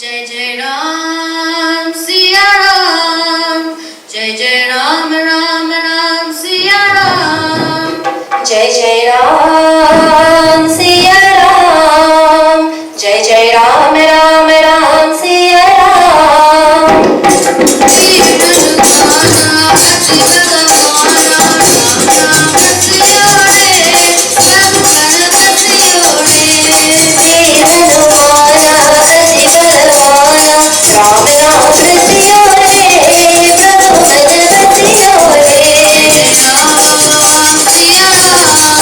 जय जय राम सिया राम, जय जय राम राम राम सिया राम, जय जय राम सिया राम, जय जय राम राम राम सिया राम। राम राम रसियो रे, प्रभु मन रसियो रे। राम सिया राम,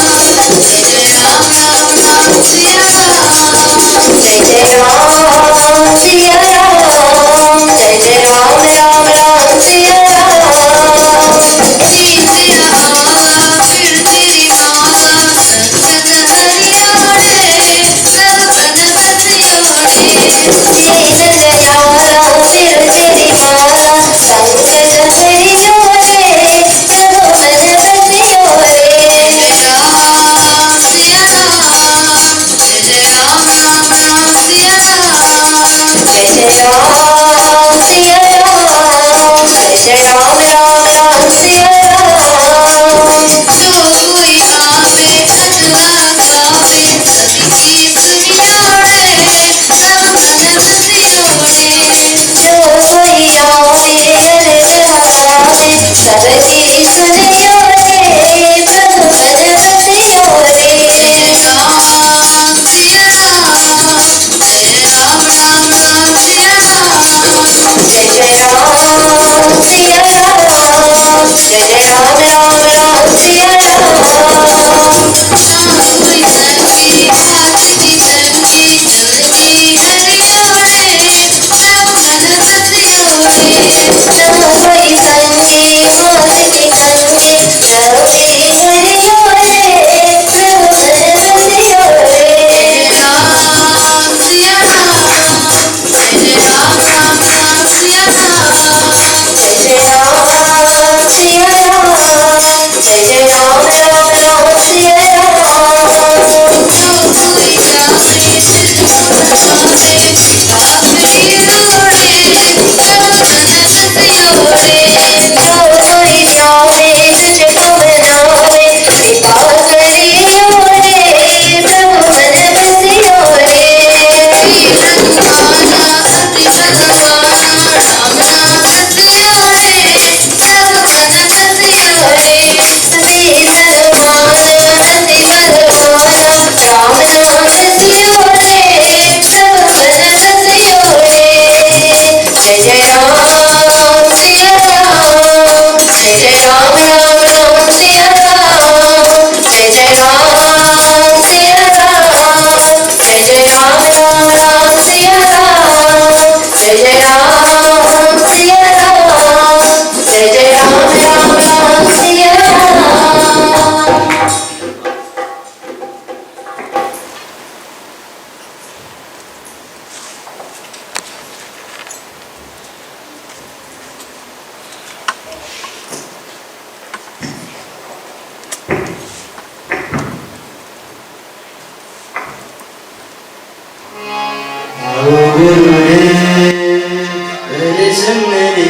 दर्शन दे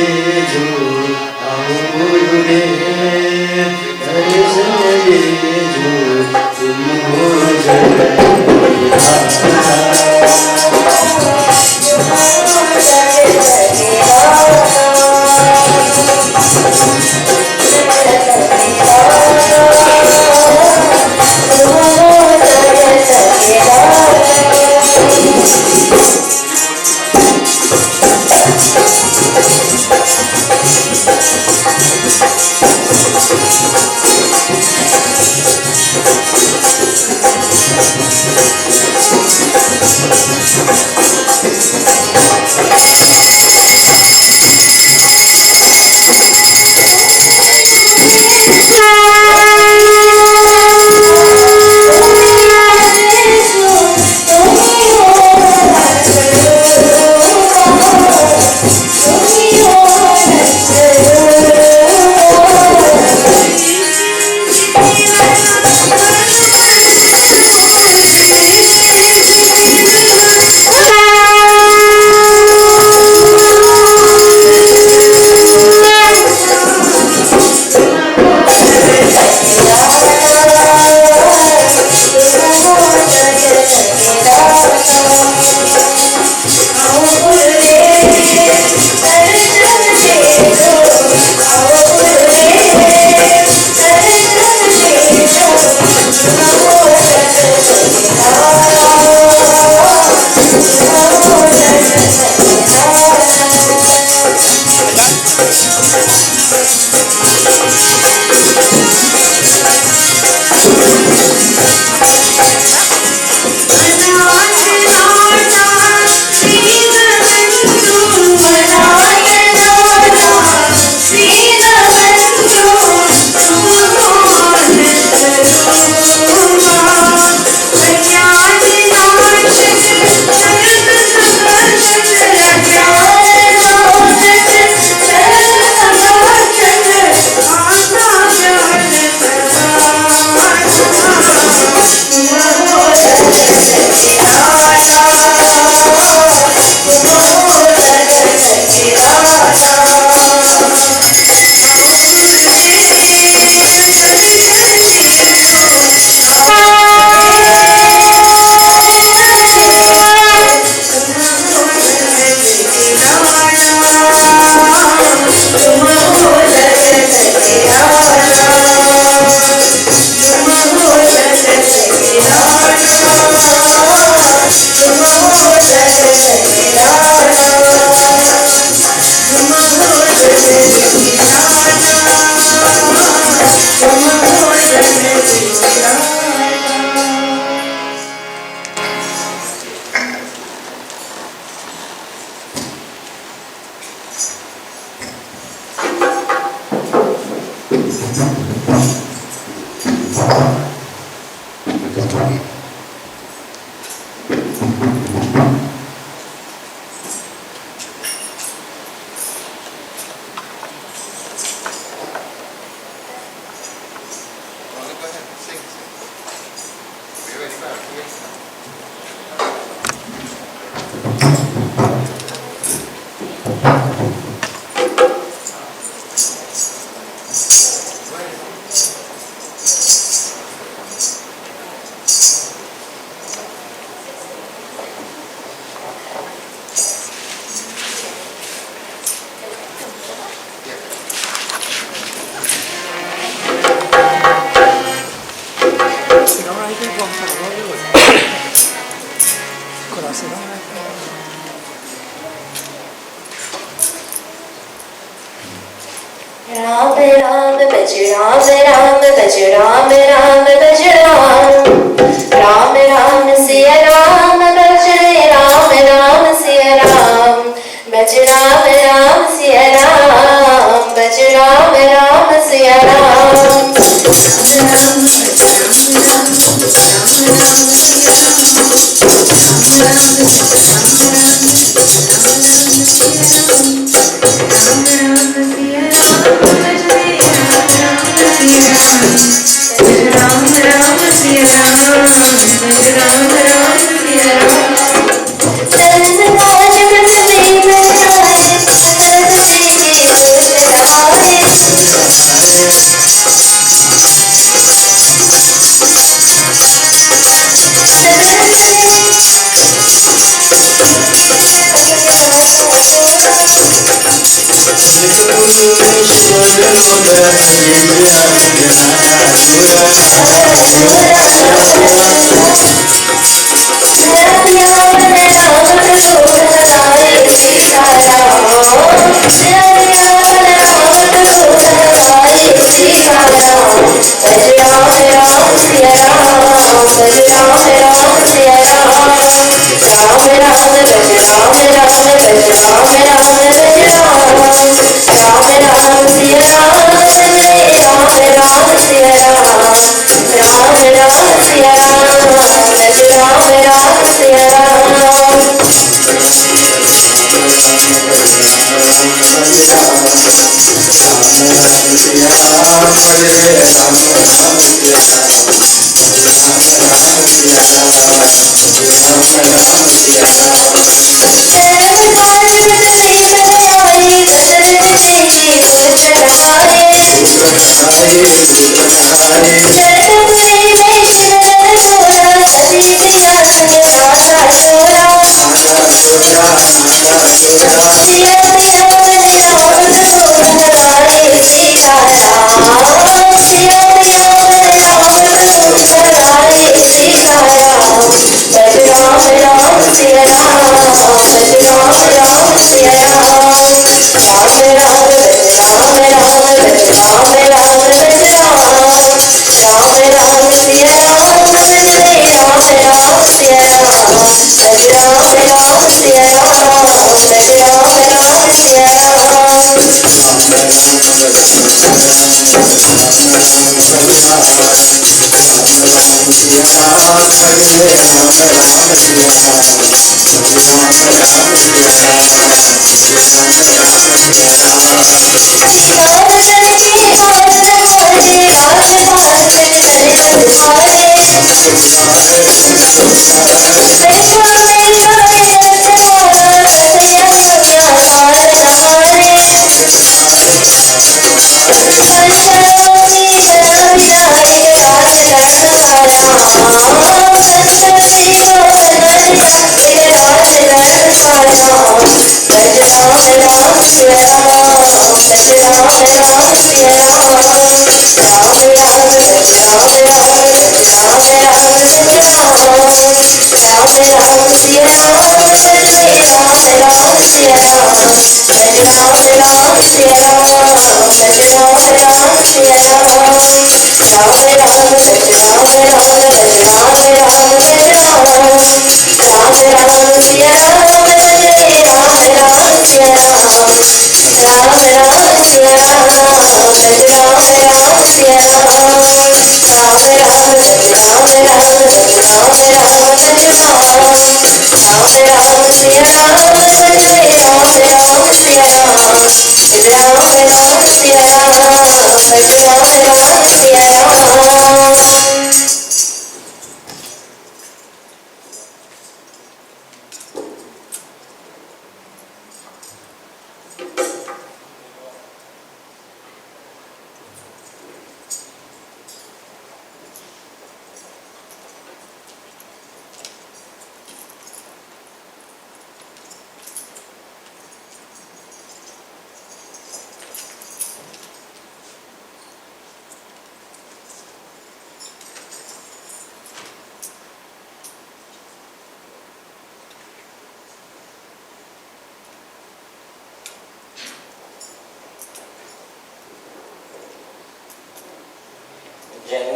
जो आओ गुरुदेव, दर्शन दे जो तुम हो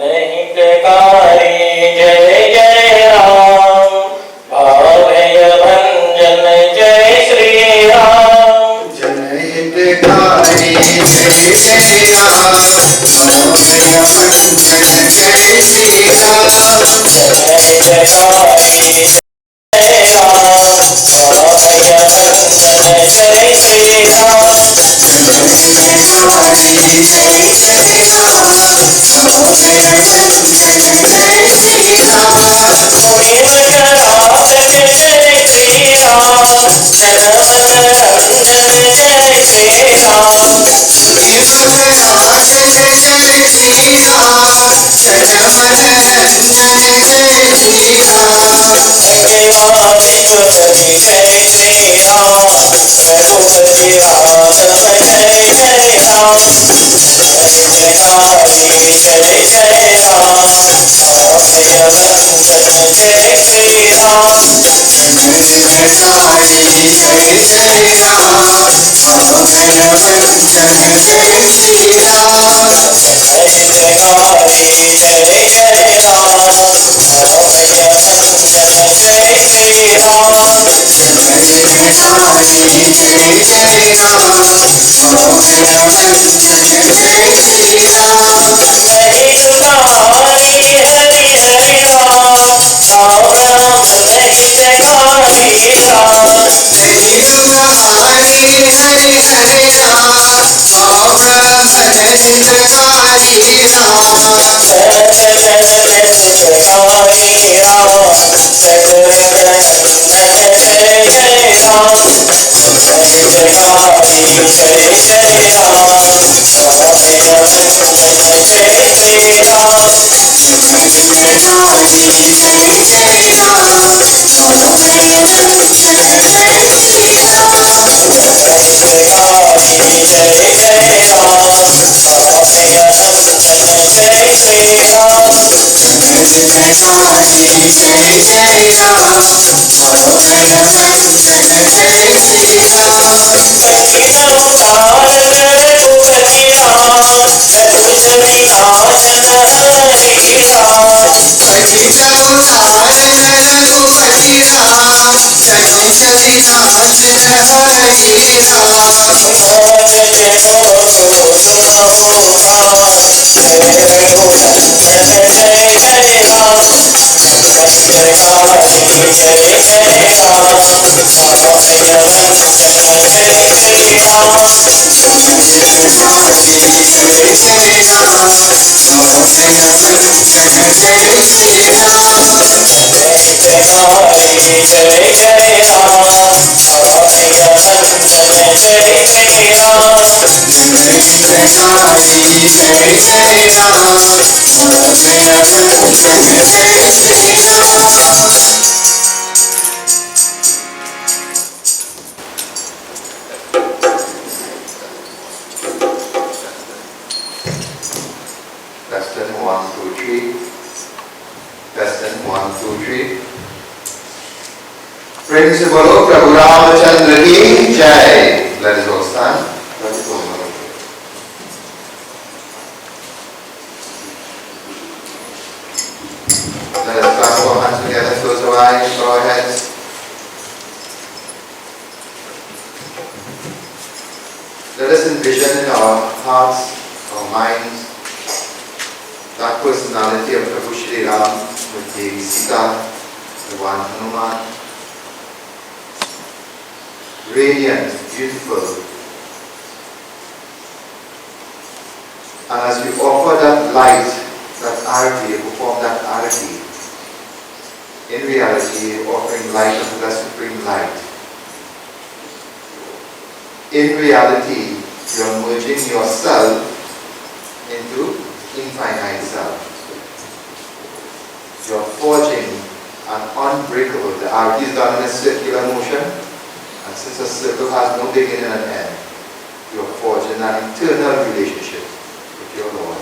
जनहितकारी जय जय राम, भावय भंजन जय श्री राम। जनहितकारी जय जय राम, भावय भंजन जय श्री राम। जनहितकारी जय राम, भावय भंजन जय Shri Ram. Jai Shri Lesson 1, 2, 3. Lesson 1, 2, 3. Principal Prabhu Ramachandra ki Jai. Let us all stand. Let us all stand. Let us clasp our hands together, close our eyes, bow our heads. Let us envision in our hearts, our minds, that personality of Prabhu Shri Ram with Devi Sita, the one Hanuman. Radiant, beautiful. And as we offer that light, that arati, perform that arati, in reality, offering light of the supreme light. In reality, you are merging yourself into infinite self. You are forging an unbreakable, the arati is done in a circular motion, and since a circle has no beginning and end, you are forging an eternal relationship with your Lord.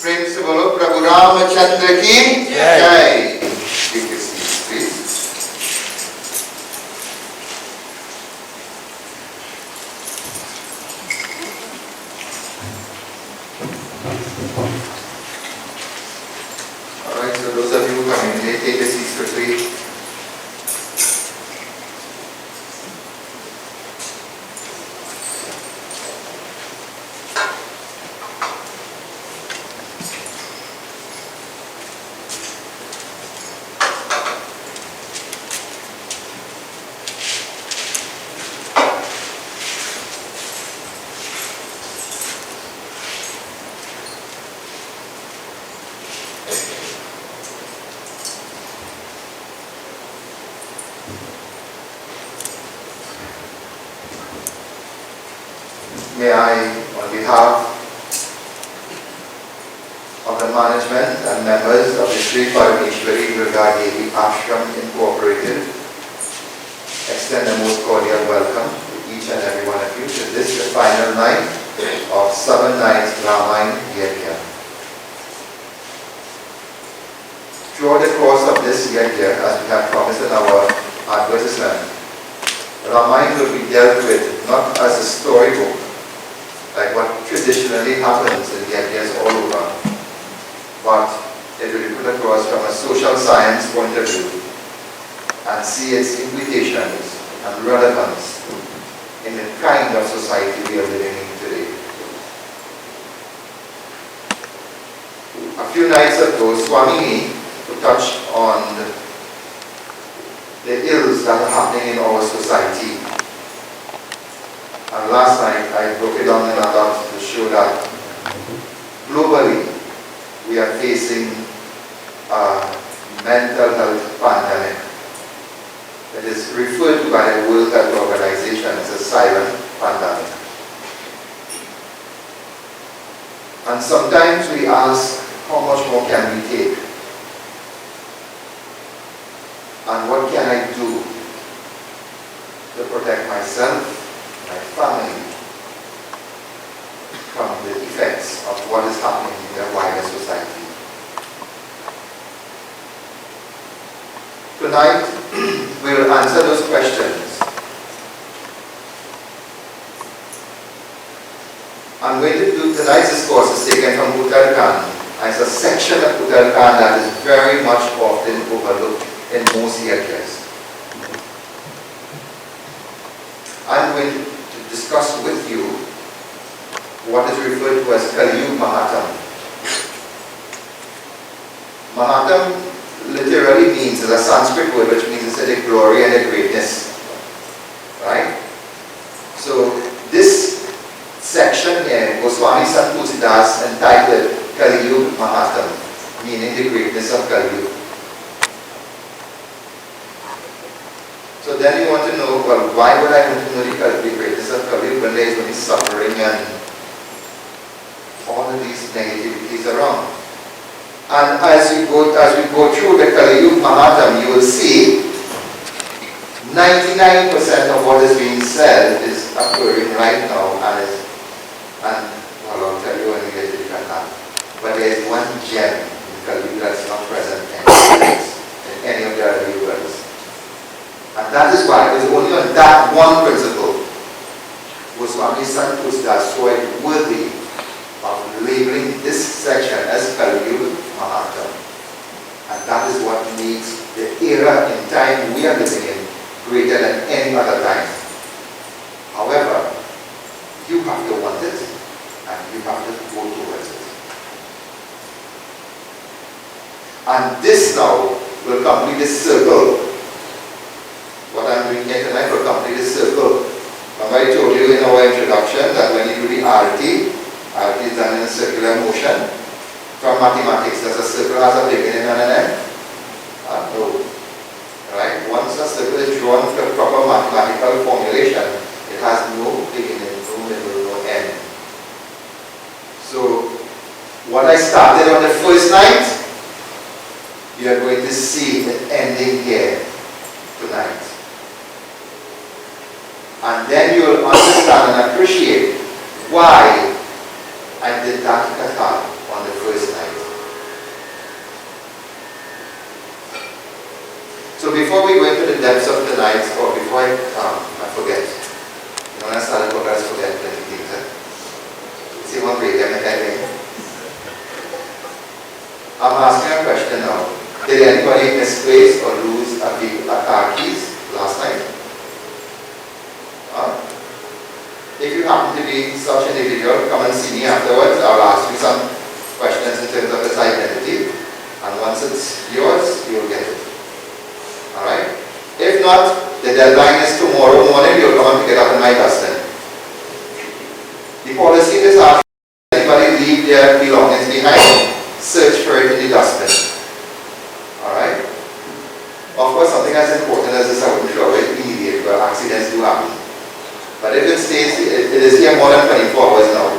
प्रेम से बोलो प्रभु रामचंद्र की जय। Give your seats, please. All right, so those of you who come in, may take your seats quickly. May I, on behalf of the management and members of the Sri Parameshwari Brigade Ashram Incorporated, extend a most cordial welcome to each and every one of you to this, the final night of 7 nights Ramayan Yagya. Throughout the course of this Yagya, as we have promised in our advertisement, Ramayan will be dealt with not as a storybook, like what traditionally happens in Yagyas all over, but it will be put across from a social science point of view and see its implications and relevance in the kind of society we are living in today. A few nights ago, Swami touched on the ills that are happening in our society. And last night I broke it down in a lot to show that globally we are facing a mental health pandemic. It is referred to by the World Health Organization as a silent pandemic. And sometimes we ask, how much more can we take? And what can I do to protect myself, my family, from the effects of what is happening in the wider society? Tonight, we will answer those questions. I'm going to do tonight's discourse is taken from Uttarkhand. It's a section of Uttarkhand that is very much often overlooked in most Yagyas. I'm going to discuss with you what is referred to as Kali Mahatam. Mahatam literally means, is a Sanskrit word which means it's the glory and the greatness. Right? So this section here, Goswami Santusidas entitled Kali Mahatam, meaning the greatness of Kali. So then you want to know, well, why would I want to know the greatness of Kali when there is only suffering and all of these negativities around? And as we go through the Kali Mahatam, you will see 99% of what is being said is occurring right now, and well, I'll tell you when we get to the Kanha. But there is one gem in Kali that's not present in any of the other words. And that is why it was only on that one principle Goswami Santusidas saw it worthy of labeling this section as Kali Mahatam. And that is what makes the era in time we are living in greater than any other time. However, you have to want it and you have to go towards it. And this now will complete this circle. What I'm doing here tonight will complete this circle. I told you in our introduction that when you do the Arati is done in a circular motion. From mathematics, does a circle has a beginning and an end? No. Right? Once a circle is drawn with a proper mathematical formulation, it has no beginning, no middle, no end. So, what I started on the first night, you are going to see it ending here. tonight. And then you'll understand and appreciate why I did that kata on the first night. So before we go into the depths of the night, or before I forget, when I started work, I was forgetting many things. See one break, I'm attending. I'm asking a question now. Did anybody misplace or lose a car keys last night? If you happen to be such an individual, come and see me afterwards. I'll ask you some questions in terms of its identity. And once it's yours, you'll get it. Alright? If not, the deadline is tomorrow morning. You'll come and pick it up in my dustbin. The policy is after anybody leave their belongings behind, search for it in the dustbin. Alright? Of course, something as important as this, I wouldn't throw it immediately, but accidents do happen. But if it stays, it is here more than 24 hours now.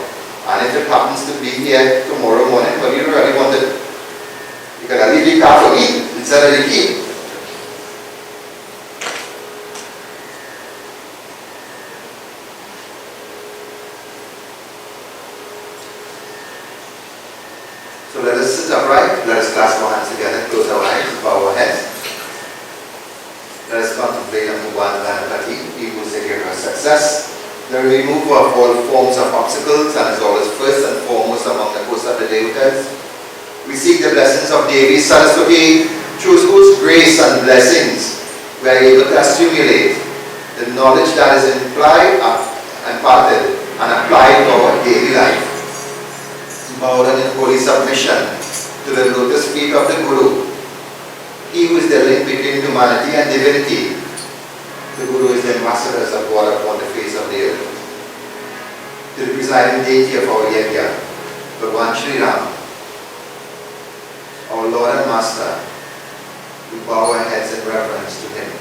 And if it happens to be here tomorrow morning, well, you don't really want it. You can leave the car for me instead of the key. So let us sit upright, let us clasp our hands together, close our eyes, bow our heads. Let us contemplate and move on to Ganapati, he who is the hero of success, the remover of all forms of obstacles, and is always first and foremost among the host of the devatas. We seek the blessings of Devi Saraswati, through whose grace and blessings we are able to assimilate the knowledge that is imparted and applied to our daily life. Bow down in holy submission to the lotus feet of the Guru. He who is the link between humanity and divinity. The Guru is the ambassador of God upon the face of the earth. To the presiding deity of our Yagya, Bhagavan Sri Ram, our Lord and Master, we bow our heads in reverence to Him,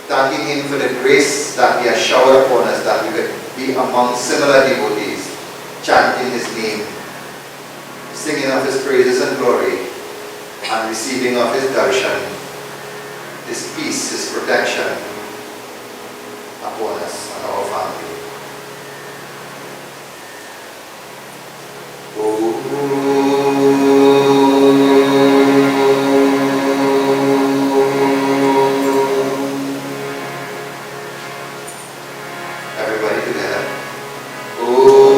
thanking Him for the grace that He has showered upon us, that we could be among similar devotees, chanting His name, singing of His praises and glory, and receiving of His darshan, His peace, His protection upon us and our family. Everybody together. Oh,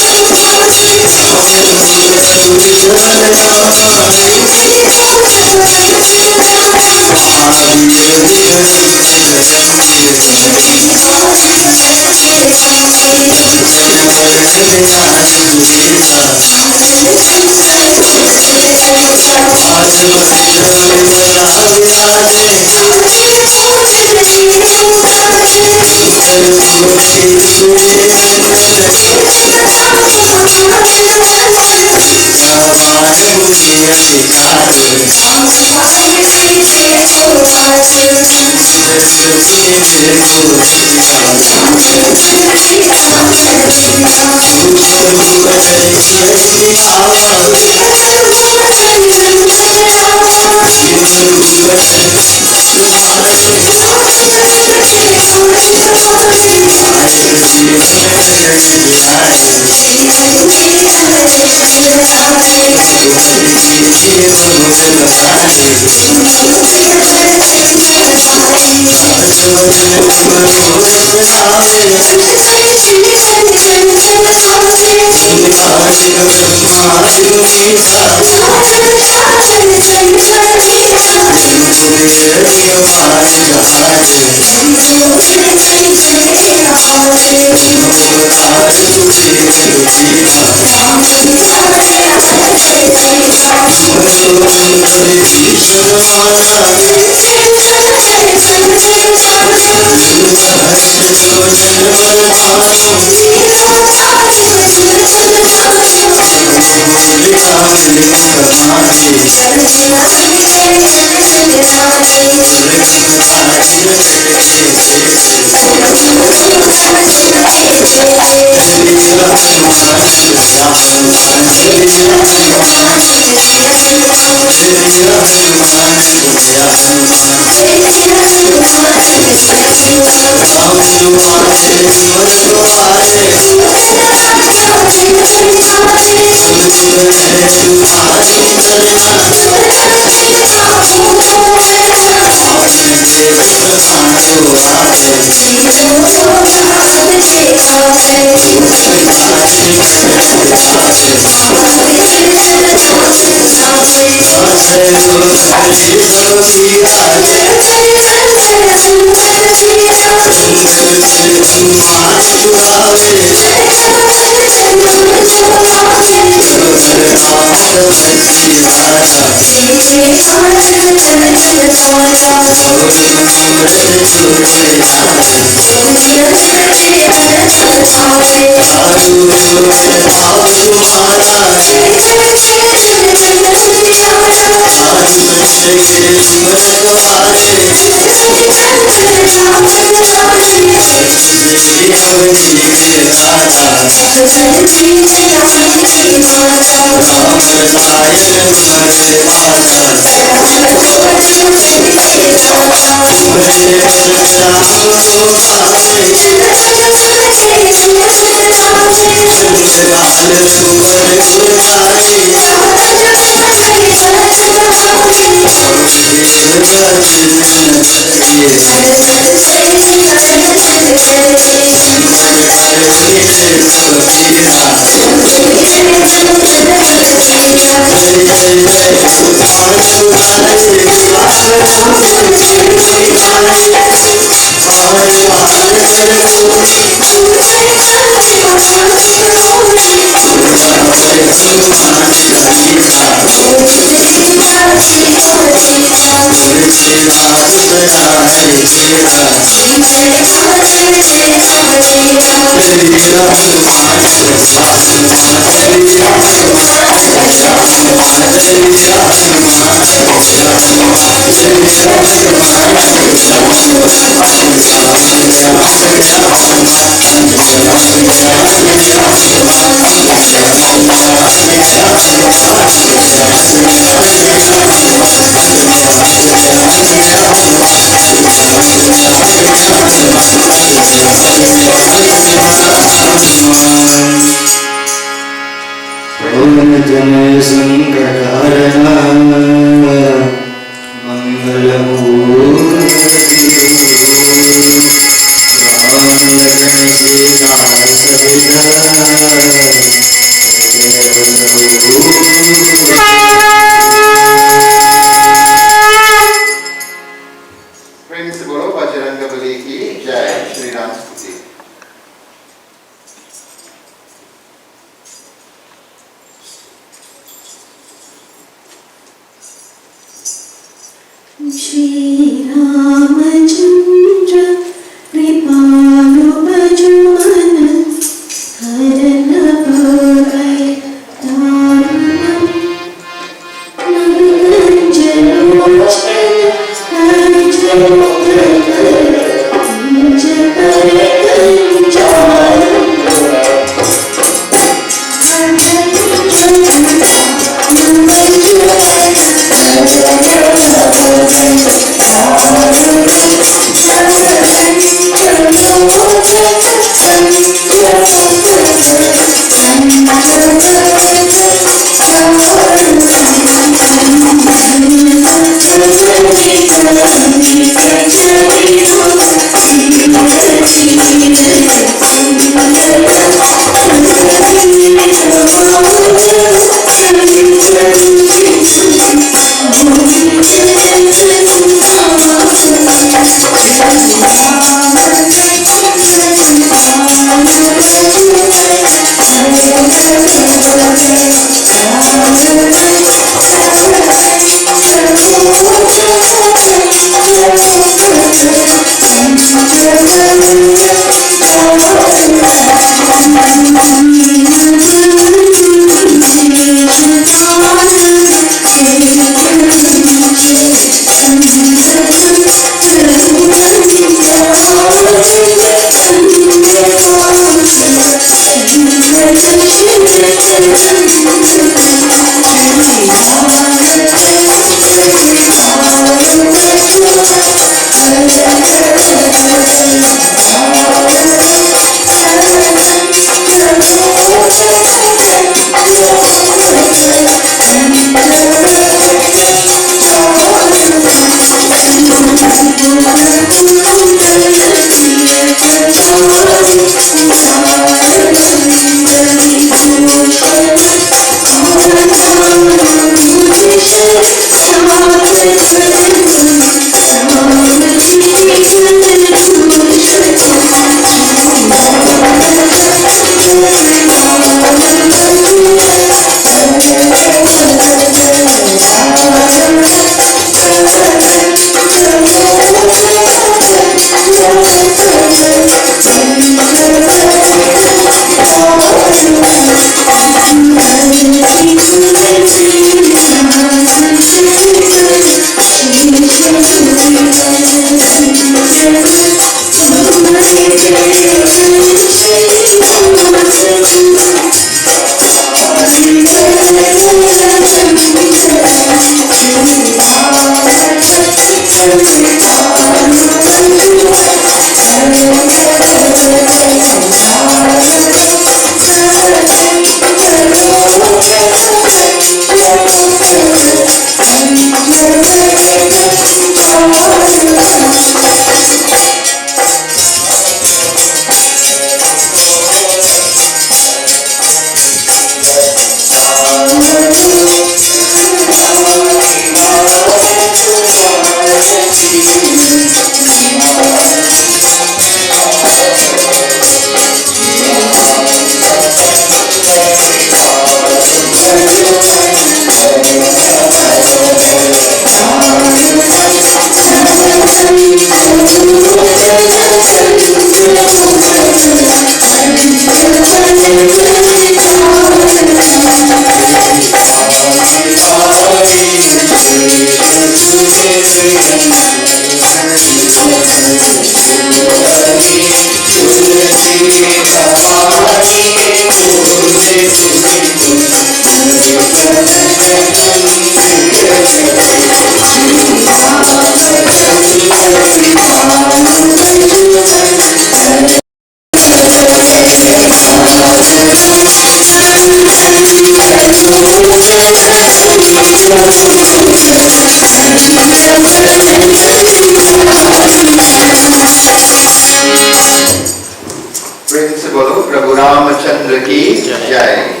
Principal Prabhu Ramachandra ki Jai.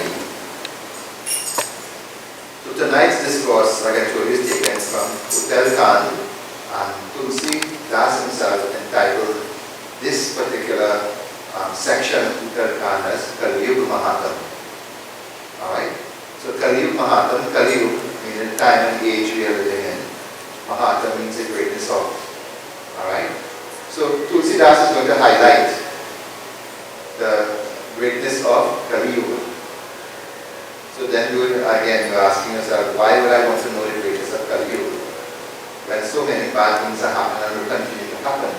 So tonight's discourse, like I told you, is taken from Uttarkhand, and Tulsi Das himself entitled this particular section of Uttarkhand as Kaliyug Mahatam. Alright? So Kaliyug Mahatam, Kaliyug means the time and age we are living in. Mahatam means the greatness of. Alright? So Tulsi Das is going to highlight the greatness of Kali Yuga. So then you're asking yourself, why would I want to know the greatness of Kali Yuga when so many bad things are happening and will continue to happen?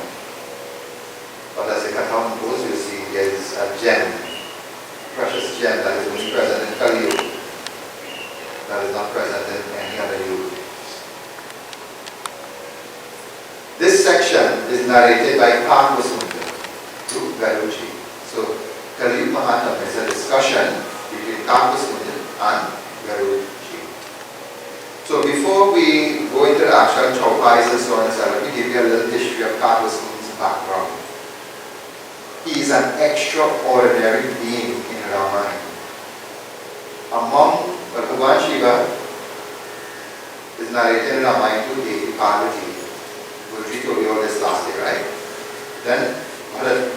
But as the account goes, you see there is a gem, precious gem that is only present in Kali Yuga, that is not present in any other Yuga. This section is narrated by Parvasundar to Garuji. So, Kaliyug Mahatam is a discussion between Parvasundar and Garuji. So, before we go into the actual chaupais and so on and so on, let me give you a little history of Parvasundar's background. He is an extraordinary being in Ramayan. Among Bhagavan Shiva is narrated in Ramayan to Devi Parvati. Guruji told you all this last day, right? Then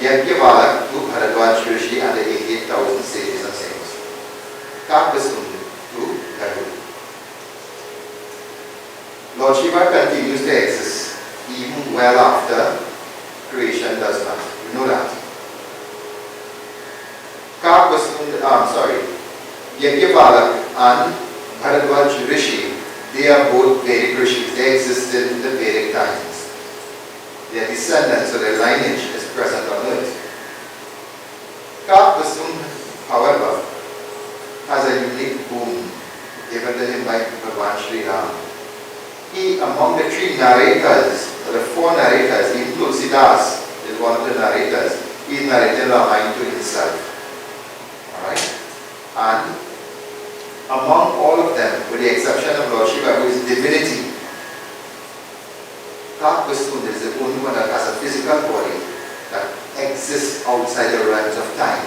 Yagya to Bharadwaj Rishi and the 88,000 sages and saints. Parvasundar to Garuda. Lord Shiva continues to exist even well after creation does not. You know that. Yagya and Bharadwaj Rishi, they are both Vedic rishis. They existed in the Vedic times. Their descendants, so their lineage, is present on earth. Parvasundar, however, has narrators, the four narrators, even Tulsidas is one of the narrators, he's narrating Ramayan to himself. Alright? And among all of them, with the exception of Lord Shiva, who is divinity, Kakvasund is the only one that has a physical body that exists outside the realms of time.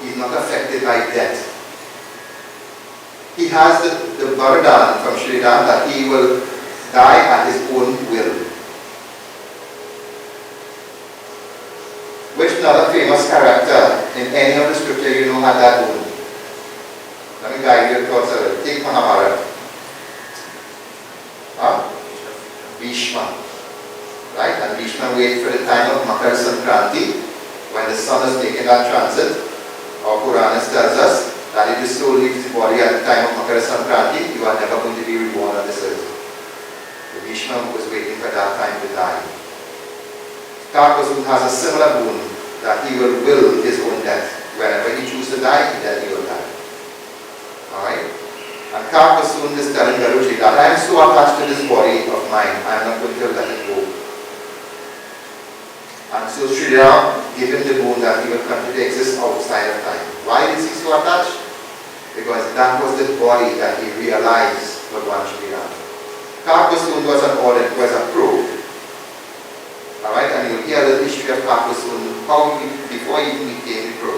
He's not affected by death. He has the Varadan from Sri Ram that he will die at his own will. Which another famous character in any of the scripture you know had that boon? Let me guide your thoughts a little. Take Mahabharata. Huh? Bhishma. Right? And Bhishma waited for the time of Makar Sankranti, when the sun is making that transit. Our Puranas tells us that if the soul leaves the body at the time of Makar Sankranti, you are never going to be reborn on this earth. So Bhishma was waiting for that time to die. Kakvasund has a similar boon that he will his own death. Whenever he chooses to die, then he will die. Alright? And Kakvasund is telling Garuji that I am so attached to this body of mine, I am not going to let it go. And so Sri Ram gave him the boon that he will continue to exist outside of time. Why is he so attached? Because that was the body that he realized Bhagwan Sri Ram. Kakvasund was an audit, was a pro. Alright, and you'll hear the history of Kakvasund, before he became a pro.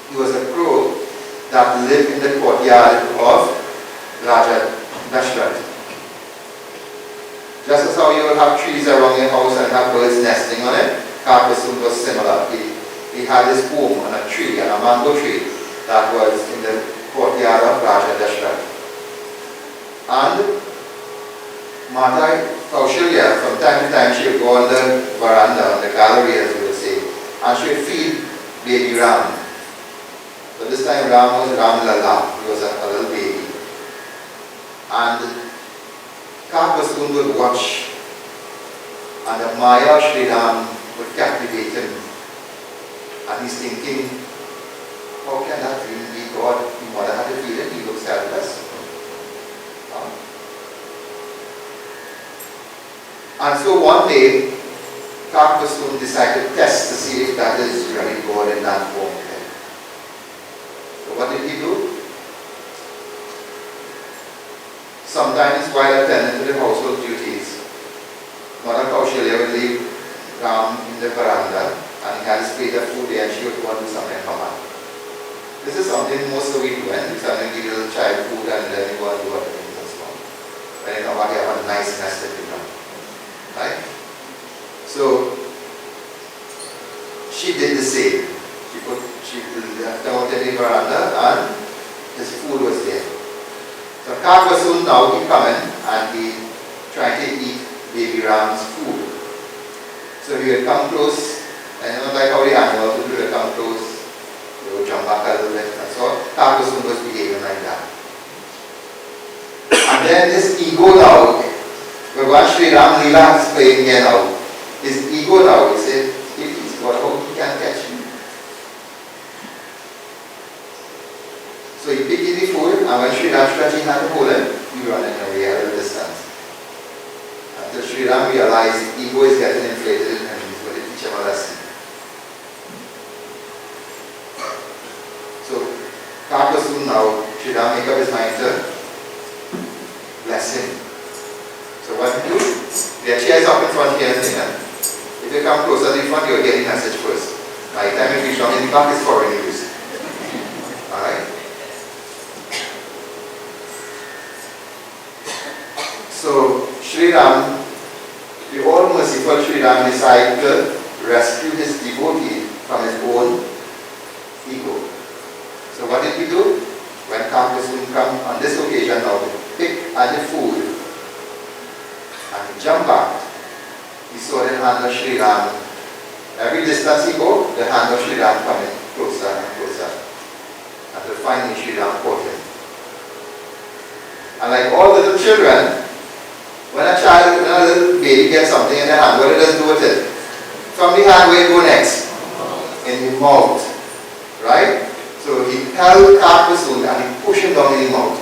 He was a pro that lived in the courtyard of Raja Dashrath. Just as how you will have trees around your house and have birds nesting on it, Kakvasund was similar. He had his home on a tree, on a mango tree, that was in the courtyard of Raja Dashrath. And Mata Kaushalya, from time to time, she would go on the veranda, on the gallery as we would say, and she would feed baby Ram. But this time Ram was Ram Lala, he was a little baby. And Kakvasund would watch, and the Maya Sri Ram would captivate him. And he's thinking, how can that really be God? The mother had to feed him, he looks helpless. And so one day, Kakvasund decided to test to see if that is really God in that form. So what did he do? Sometimes while attending to the household duties, Mother Kaushalya would leave Ram in the veranda and he had his plate of food there and she would go and do something for him. This is something most of we do, and we suddenly give a little child food and then we go and do other things and so on. When you know what, you have a nice nested dinner. Right? So she did the same. She left out in the veranda and his food was there. So Kakvasund now he come in and he tried to eat baby Ram's food. So he would come close, and not like how the animals would do, they come close, they would jump back a little bit, and so Kakvasund was behaving like that. And then his ego now, Bhagwan Sri Ram Leela is playing here now. His ego now, he said, if he's got out, he can't catch me. So he picked the food, and when Sri Ram stretched his hand to hold him, he ran away at a distance. Until Sri Ram realized his ego is getting inflated and he's going to teach him a lesson. So Kakvasund now, Sri Ram make up his mind to bless him. So what you do? There are chairs up in front here and there. If you come closer to the front, you'll get the message first. By the time you reach down in the back, it's foreign news. Alright? So Sri Ram, the all merciful Sri Ram decided to rescue his devotee from his own ego. So what did he do? When Kakvasund come on this occasion now to pick at the food, and he jumped back, he saw the hand of Sri Ram. Every distance he go, the hand of Sri Ram coming closer and closer. Until finally Sri Ram caught him. And like all little children, when a little baby gets something in their hand, what it does do with it? From the hand, where it go next? In the mouth. Right? So he held Kakvasund and he pushed him down in the mouth.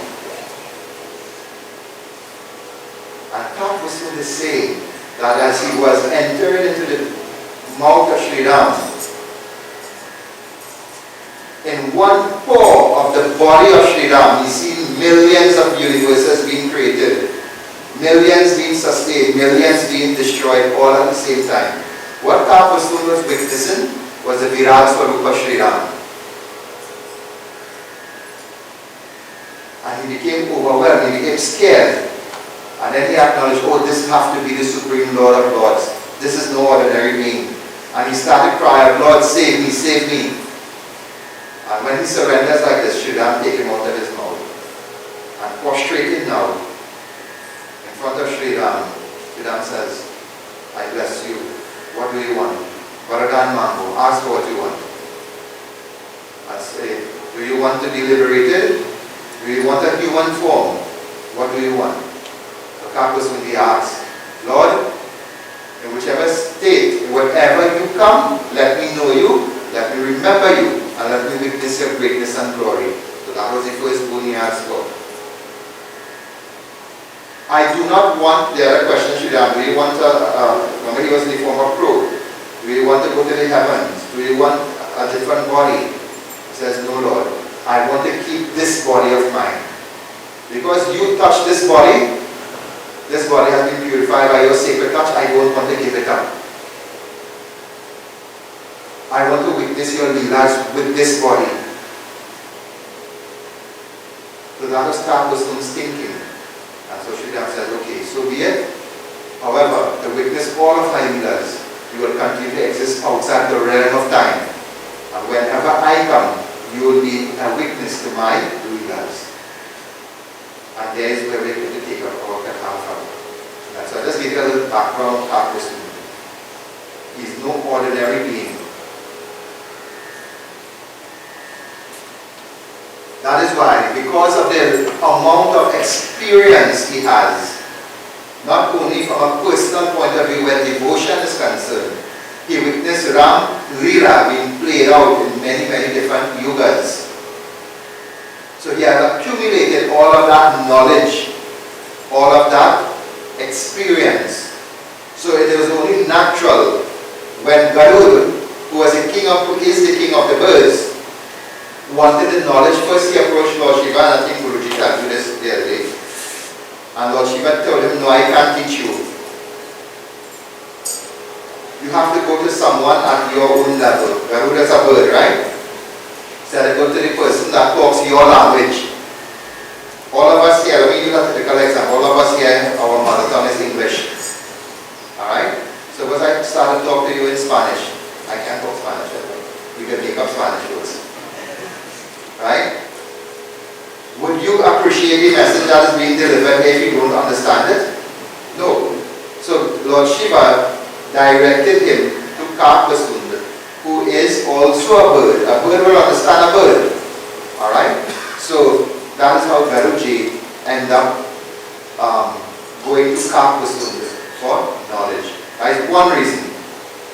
to say that as he was entering into the mouth of Sri Ram, in one pore of the body of Sri Ram, he seen millions of universes being created, millions being sustained, millions being destroyed all at the same time. What Kapasun was witnessing was the Virat Swarup of Sri Ram. And he became overwhelmed, he became scared. And then he acknowledged, oh, this has to be the Supreme Lord of Lords. This is no ordinary being. And he started crying, Lord, save me, save me. And when he surrenders like this, Sri Ram take him out of his mouth. And prostrated now, in front of Sri Ram says, I bless you. What do you want? Varadan Mango, ask for what you want. I say, do you want to be liberated? Do you want a human form? What do you want? So Kapasuni asks, Lord, in whichever state, wherever you come, let me know you, let me remember you, and let me witness your greatness and glory. So that was the first boon he asked for. I do not want, the other question Sri Ram, do you want remember he was in the form of crow. Do you want to go to the heavens? Do you want a different body? He says, no Lord, I want to keep this body of mine. Because you touch this body has been purified by your sacred touch, I don't want to give it up. I want to witness your leelas with this body. So that was Kapasun's thinking. And so Sri Ram says, okay, so be it. However, to witness all of my leelas, you will continue to exist outside the realm of time. And whenever I come, you will be a witness to my leelas. And there is where we're going to take up our Katha from. So I'll just give you a little background of Kapasun. He's no ordinary being. That is why, because of the amount of experience he has, not only from a personal point of view where devotion is concerned, he witnessed Ram Leela being played out in many, many different yugas. So he has accumulated all of that knowledge, all of that experience. So it was only natural when Garud, who is the king of the birds, wanted the knowledge. First he approached Lord Shiva, and I think Guruji can do this the other day. And Lord Shiva told him, no, I can't teach you. You have to go to someone at your own level. Garud is a bird, right? So I go to the person that talks your language. All of us here, let me use a typical example. All of us here, our mother tongue is English. Alright? So once I start to talk to you in Spanish, I can't talk Spanish. We can make up Spanish words. Right? Would you appreciate the message that is being delivered if you don't understand it? No. So Lord Shiva directed him to Kapasun, who is also a bird. A bird will understand a bird. Alright? So that is how Garuji ended up going to Kapasun for knowledge. That is one reason.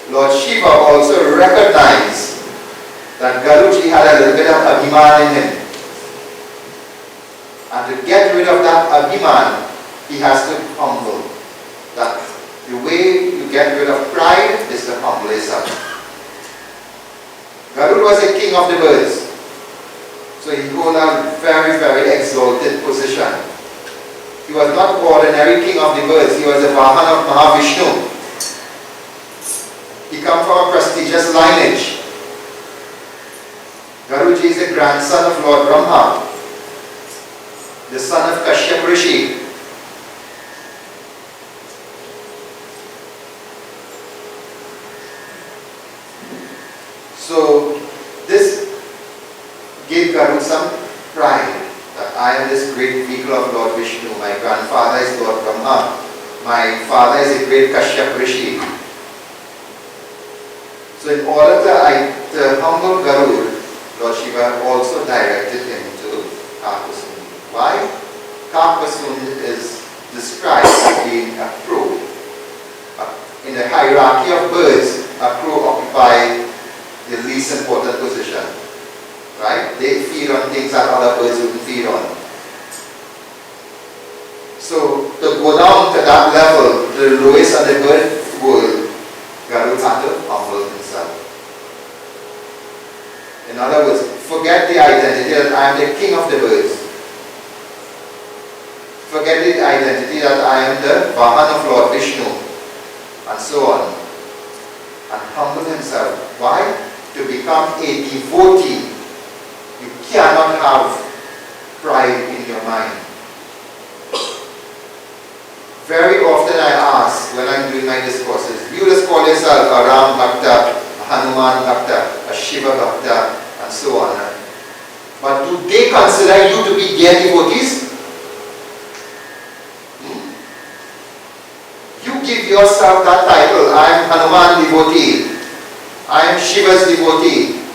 Lord Shiva also recognized that Garuji had a little bit of abhiman in him. And to get rid of that abhiman, he has to humble. That the way you get rid of pride is to humble yourself. Garud was a king of the birds. So he got a very, very exalted position. He was not ordinary king of the birds, he was the Vahan of Mahavishnu. He comes from a prestigious lineage. Garuji is the grandson of Lord Brahma, the son of Kashyap Rishi. So this gave Garud some pride that I am this great vehicle of Lord Vishnu. My grandfather is Lord Brahma. My father is a great Kashyap Rishi. So in order to humble Garud, Lord Shiva also directed him to Kapasun. Why? Kapasun is described as being a crow. In the hierarchy of birds, a crow occupies the least important position. Right? They feed on things that other birds wouldn't feed on. So to go down to that level, the lowest of the bird world, Garu had to humble himself. In other words, forget the identity that I am the king of the birds. Forget the identity that I am the Vahan of Lord Vishnu, and so on. And humble himself. Why? To become a devotee. You cannot have pride in your mind. Very often I ask when I'm doing my discourses, you just call yourself a Ram Bhakta, a Hanuman Bhakta, a Shiva Bhakta, and so on. But do they consider you to be their devotees? You give yourself that title, I am Hanuman devotee, I am Shiva's devotee.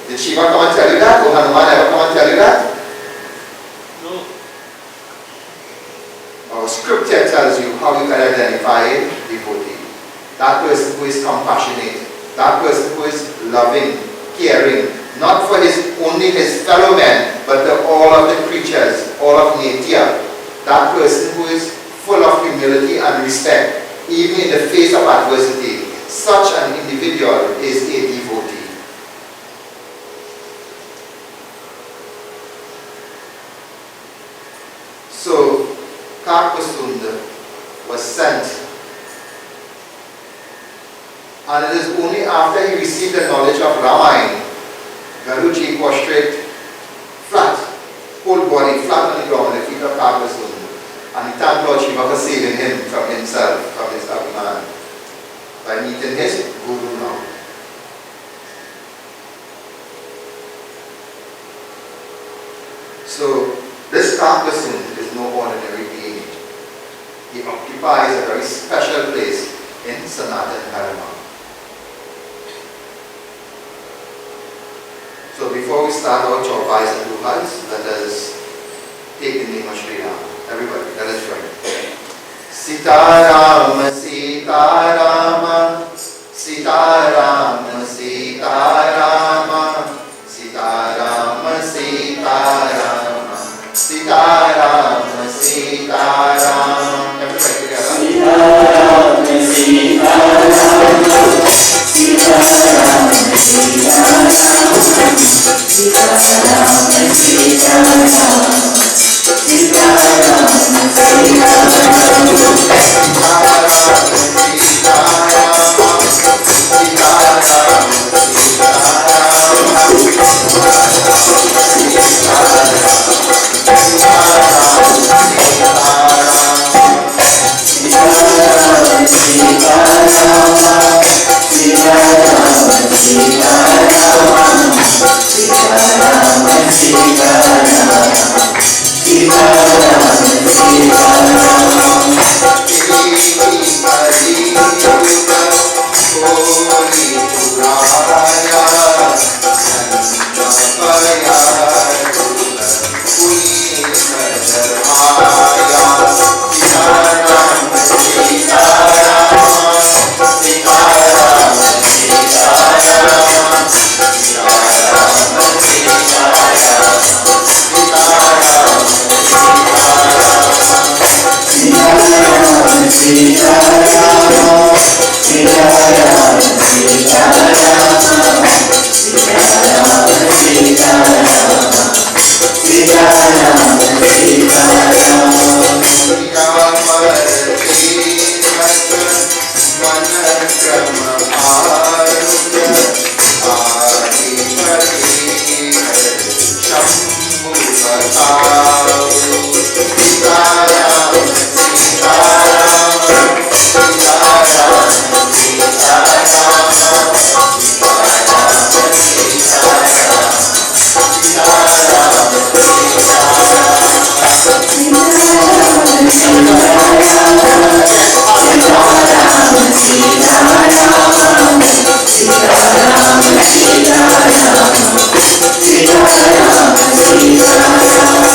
Did Shiva come and tell you that? Or Hanuman ever come and tell you that? No. Our scripture tells you how you can identify a devotee. That person who is compassionate, that person who is loving, caring, not for only his fellow men, but all of the creatures, all of nature. That person who is full of humility and respect, even in the face of adversity. Such an individual is a devotee. So, Karpasunda was sent, and it is only after he received the knowledge of Ramayan, Garuji prostrate flat, whole body flat on the ground at the feet of Karpasunda. And he thanked Lord Shiva for saving him from himself, from his Abhiman, by meeting his Guru now. So, this Karpasunda is no ordinary being. He occupies a very special place in Sanatana Dharma. So before we start our chopais and duhas, let us take the name of Sri Rama. Everybody, let us join. Sitaram, Sitaram, Sitaram, Sitaram, Sitaram, Sitaram, Sitaram, Sitaram. Everybody together. Sitaram, Sitaram, Sitaram, Sitaram, Sitaram,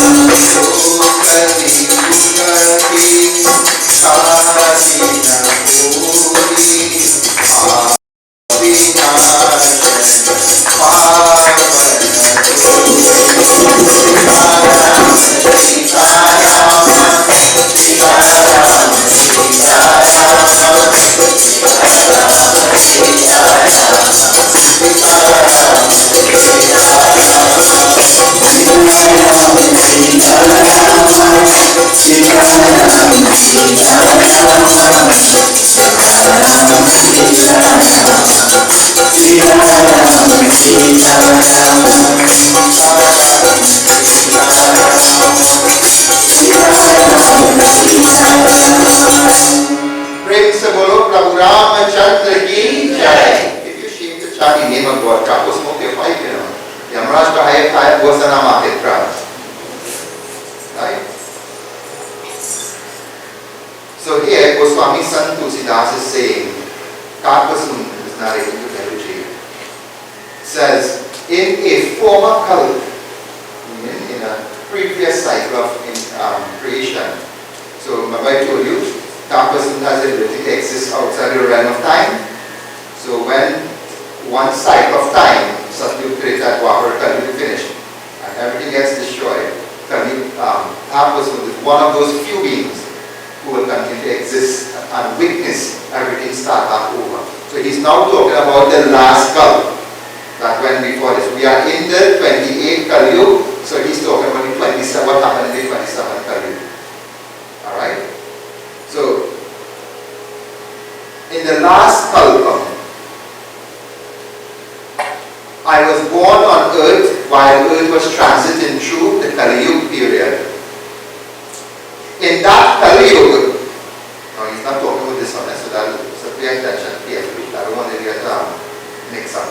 Sitaram. Karpasun is narrating to Garuji, says, in a former cult, in a previous cycle of creation. So, remember I told you, Karpasun has the ability to exist outside the realm of time. So, when one cycle of time, Satyu Treta Dwapara Kali is finished, and everything gets destroyed, Karpasun is one of those few beings who will continue to exist and witness everything start back over. So he's now talking about the last cult that went before this. We are in the 28th Kali Yuga, so he's talking about the 27th, what happened in the 27th Kali Yuga. Alright? So, in the last Kalpa, I was born on earth while earth was transiting through the Kali Yuga period. In that Kali Yuga, now he's not talking about this one, so pay attention carefully. I don't want to get mixed up.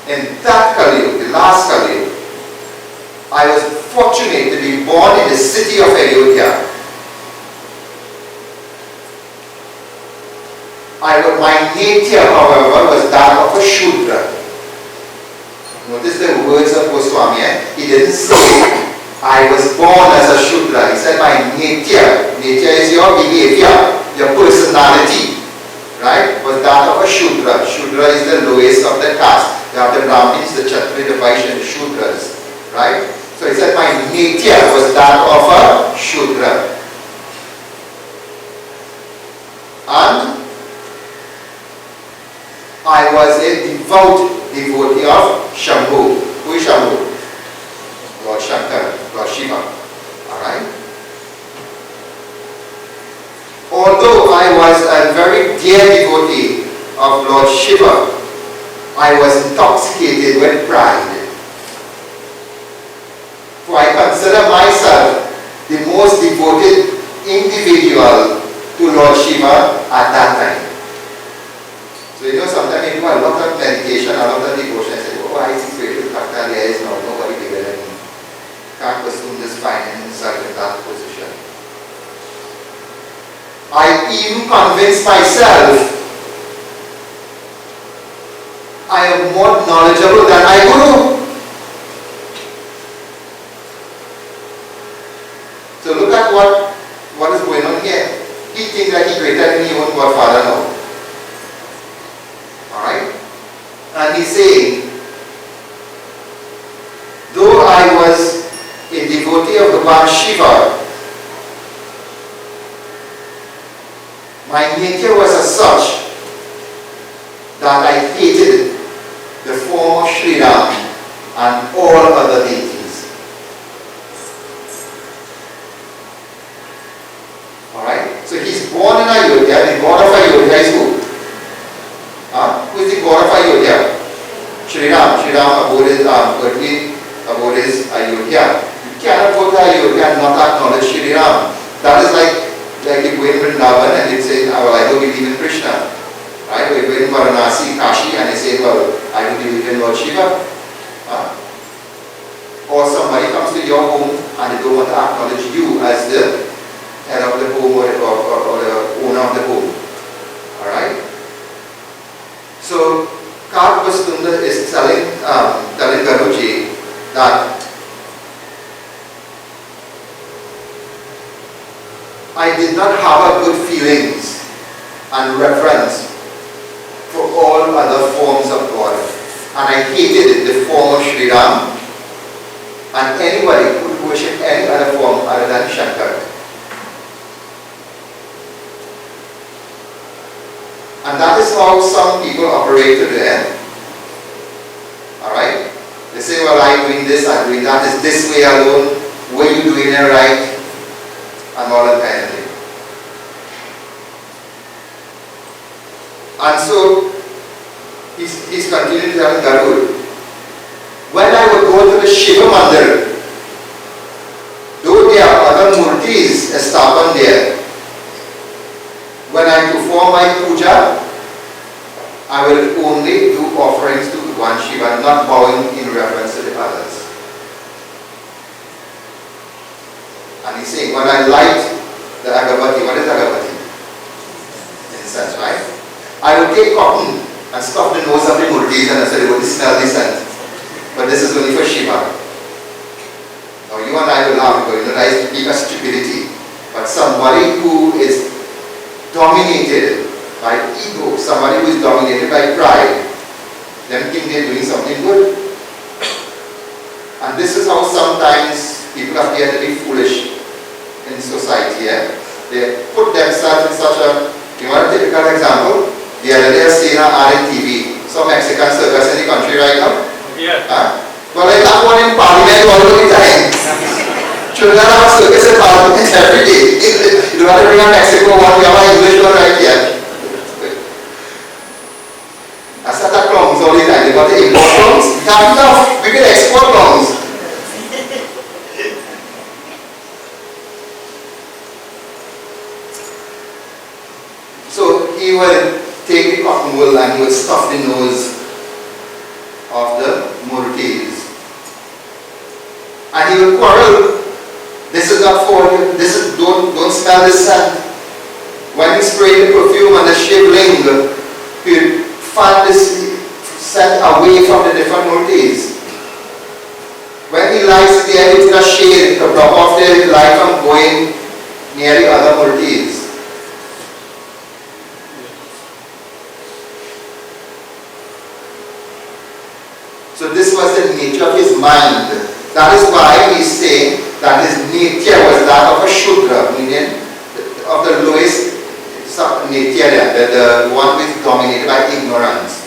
In that Kali Yuga, the last Kali Yuga, I was fortunate to be born in the city of Yagya. My nature, however, was that of a Shudra. Notice the words of Goswami. He didn't say, I was born as a Shudra. He said, my nature. Nature is your behavior, your personality. Right? Was that of a Shudra. Shudra is the lowest of the caste. You have the Brahmins, the Kshatriya, the Vaishya, and the Shudras. Right? So he said, my nature was that of a Shudra. And I was a devout devotee of Shambhu. Who is Shambhu? Lord Shankar, Lord Shiva. Alright? Although I was a very dear devotee of Lord Shiva, I was intoxicated with pride. For I consider myself the most devoted individual to Lord Shiva at that time. So you know, sometimes you do a lot of meditation, a lot of devotion, and say, oh, I think spiritual bhakta, there is nobody bigger than me. Can't assume this finding himself in that position. I even convinced myself I am more knowledgeable than my Guru. So look at what is going on here. He thinks that he's greater than his own Godfather now. Alright? And he's saying, though I was a devotee of the Lord Shiva, my nature was as such that I hated the form of Sri Ram and all other deities. Alright? So he's born in Ayodhya. The god of Ayodhya is who? Who is the god of Ayodhya? Sri Ram. Sri Ram abode is Ayodhya. You cannot go to Ayodhya and not acknowledge Sri Ram. That is like you go in Vrindavan and you say, well, I don't believe in Krishna. Right? Or you go in Varanasi, Kashi, and you say, well, I don't believe in Lord Shiva. Or somebody comes to your home and they don't want to acknowledge you as the head of the home or the owner of the home. Alright? So, Karpastunda is telling Garuji that I did not have a good feelings and reverence for all other forms of God. And I hated the form of Sri Ram and anybody who would worship any other form other than Shankar. And that is how some people operate today. Alright? They say, well, I'm doing this, I'm doing that, it's this way alone, were you doing it right? And all that kind of thing. And so, he's continuing telling Garud, when I would go to the Shiva Mandir, though there are other murtis established there, when I perform my puja, I will only do offerings to one Shiva, not bowing in reverence to the others. And he's saying, when I light the agavati, what is agavati? Incense, right? I will take cotton smell the scent. But this is only for Shiva. Now you and I will laugh because that is because stupidity. But somebody who is dominated by ego, somebody who is dominated by pride, them think they're doing something good. And this is how sometimes people appear to be foolish in society. They put themselves in such a, you want a typical example? The other day I seen an ad in TV, some Mexican circus in the country right now. Yeah. Well, like that one in Parliament all the time. Children have a circus in Parliament every day. You don't have to bring a Mexico one, we have an English one right here. I said that clowns all the time. They got to import clowns. We have enough. We can export clowns. So he would take the cotton wool and he would stuff the nose of the murtis. And he would quarrel. This is not for you. This is don't smell this scent. When he sprayed the perfume and the shivling, he would fan this scent away from the different murtis. When he lights the air with a shade to block off the light from going near the other murtis. So this was the nature of his mind. That is why he's saying that his nature was that of a Shudra, meaning of the lowest nature, the one which is dominated by ignorance,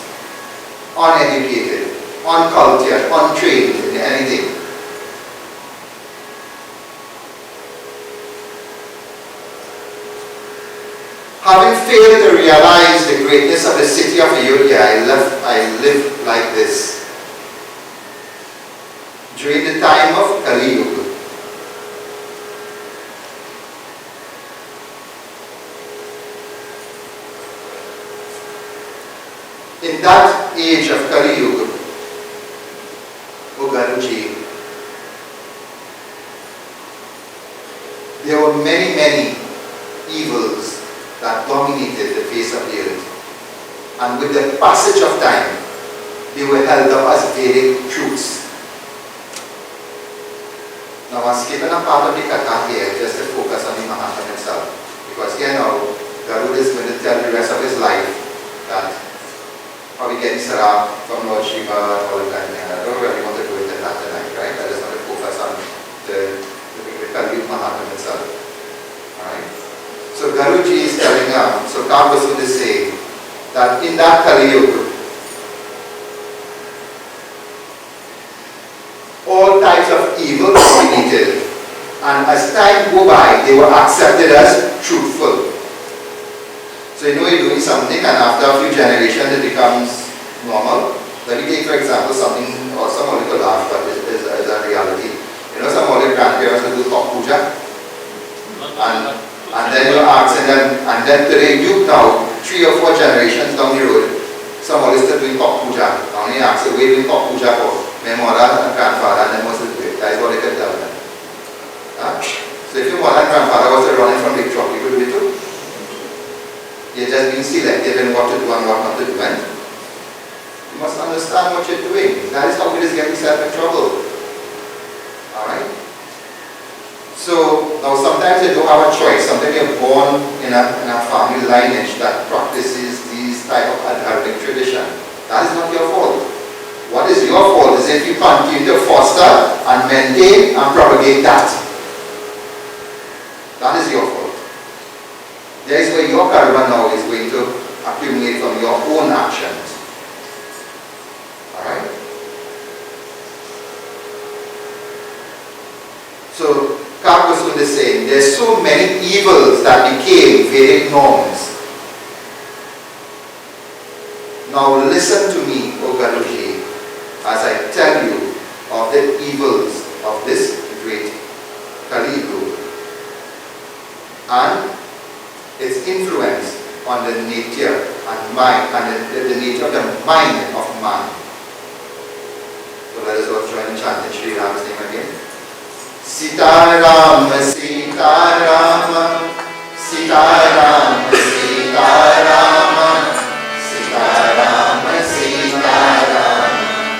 uneducated, uncultured, untrained in anything. Having failed to realize the greatness of the city of Yagya, I live like this. During the time of Kali Yuga, in that age of Kali Yuga, O Guruji, there were many, many evils that dominated the face of the earth. And with the passage of time, they were held up as Vedic truths. Now I'm skipping a part of the Katha here just to focus on the Mahatma himself. Because here now, Garuda is going to tell the rest of his life that how we get Sarah from Lord Shiva all the time. I don't really want to do it in that tonight, right? I just want to focus on the Kali Mahatma himself. Alright? So Garuji is telling us, so Kabbasud is saying that in that Kali Yuga, all types of evil dominated, and as time go by, they were accepted as truthful. So you know you're doing something, and after a few generations, it becomes normal. Let me take, for example, something, or some of you could laugh, but it is a reality. You know, some of your grandparents will do top puja, and then you're asking them, and then today, you now, 3 or 4 generations down the road, some of you still doing top puja. Now you ask, where are you doing top puja for? My mother and grandfather, and then most of it. That is what they can tell them. So if your mother and grandfather was running from big truck, you could do it too. You're just being selective in what to do and what not to do. And you must understand what you're doing. That is how it is getting yourself in trouble. Alright? So now sometimes you don't have a choice. Sometimes you're born in a family lineage that practices these type of adherent tradition. That is not your fault. What is your fault is if you continue to foster and maintain and propagate that. That is your fault. There is where your karma now is going to accumulate from your own actions. Alright? So, Kabbasud is saying there's so many evils that became Vedic norms. Now listen to me, O Garuji, as I tell you of the evils of this great Kali Yuga and its influence on the nature and mind and the nature of the mind of man. So let us all join in chanting Sri Rama's name again. Sita Rama, Sita Rama, Sita Rama, Sita Rama, Sita Rama, Sita Rama.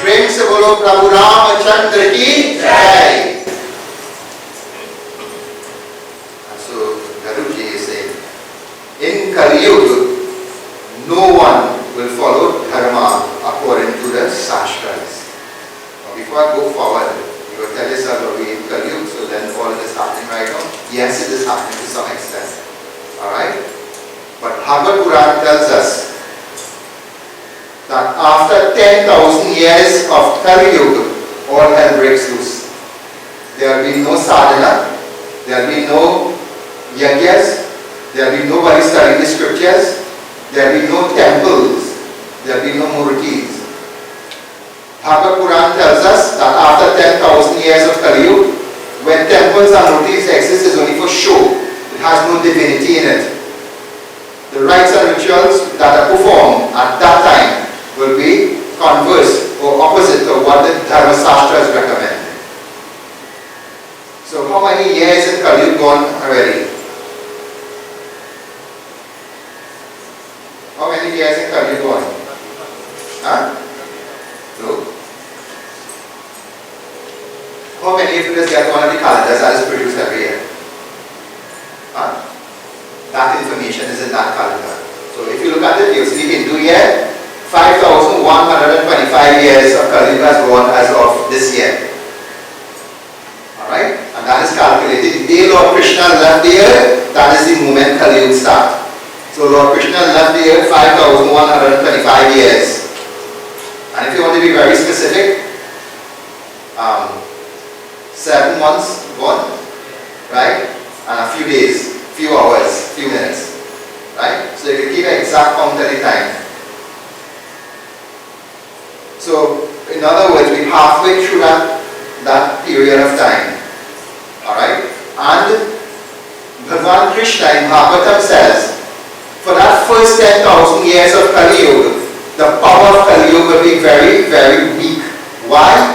प्रेम से बोलो प्रभु रामचंद्र की जय. So Garuji is saying, in Kali Yuga, no one will follow dharma according to the Shastras. Now, before I go forward, you will tell yourself, are we in Kali Yuga? So then all this happening right now? Yes, it is happening to some extent. Alright? But Bhagavad Puran tells us that after 10,000 years of Kali Yuga, all hell breaks loose. There will be no sadhana, there will be no yagyas, there will be nobody studying the scriptures, there will be no temples, there will be no murtis. Bhagavad Puran tells us that after 10,000 years of Kali Yuga, when temples and murtis exist, is only for show. It has no divinity in it. The rites and rituals that are performed at that time will be converse or opposite of what the Dharma Shastras recommend. So how many years in Kali Yuga gone already? How many years in Kali Yuga gone? Huh? No? How many of you just get one of the calendars that is produced every year? Huh? That information is in that calendar. So if you look at it, you'll see Hindu year, 5,125 years of Kali Yuga has gone as of this year. Alright? And that is calculated. The day Lord Krishna left the earth, that is the moment Kali Yuga starts. So Lord Krishna left the earth 5,125 years. And if you want to be very specific, 7 months gone, right? And a few days, few hours, few minutes, right? So you can keep an exact count at a time. So, in other words, we're halfway through that period of time. Alright? And Bhagavan Krishna in Bhagavatam says, for that first 10,000 years of Kali Yuga, the power of Kali Yuga will be very, very weak. Why?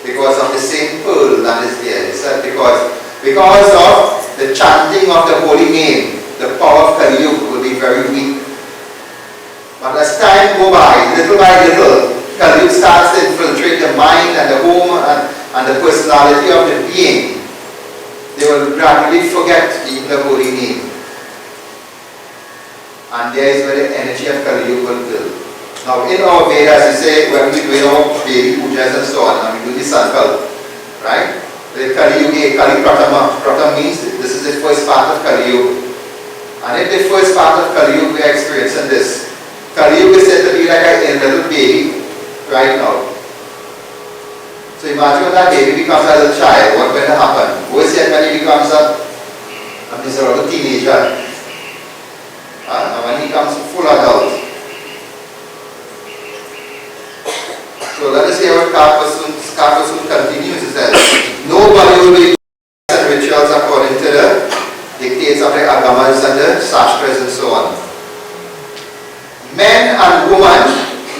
Because of the same pearl that is there. He said because of the chanting of the holy name, the power of Kali Yuga will be very weak. But as time goes by little, Kali Yuga starts to infiltrate the mind and the home and the personality of the being. They will gradually forget even the holy name. And there is where the energy of Kali Yuga will build. Now in our Vedas, you say, when we do our daily pujas and so on, and we do the sankalp, right? The Kali Yuga, Kali Pratama. Pratama means this is the first part of Kali Yuga. And if the first part of Kali Yuga we are experiencing this, Kali Yuga is said to be like a little baby right now. So imagine when that baby becomes a little child, what will happen? What is it when he becomes a miserable teenager? And when he becomes full adult. So let us see how Karpasun continues. It says, nobody will be doing rituals according to the dictates of the agamas and the shastras and so on. Men and and woman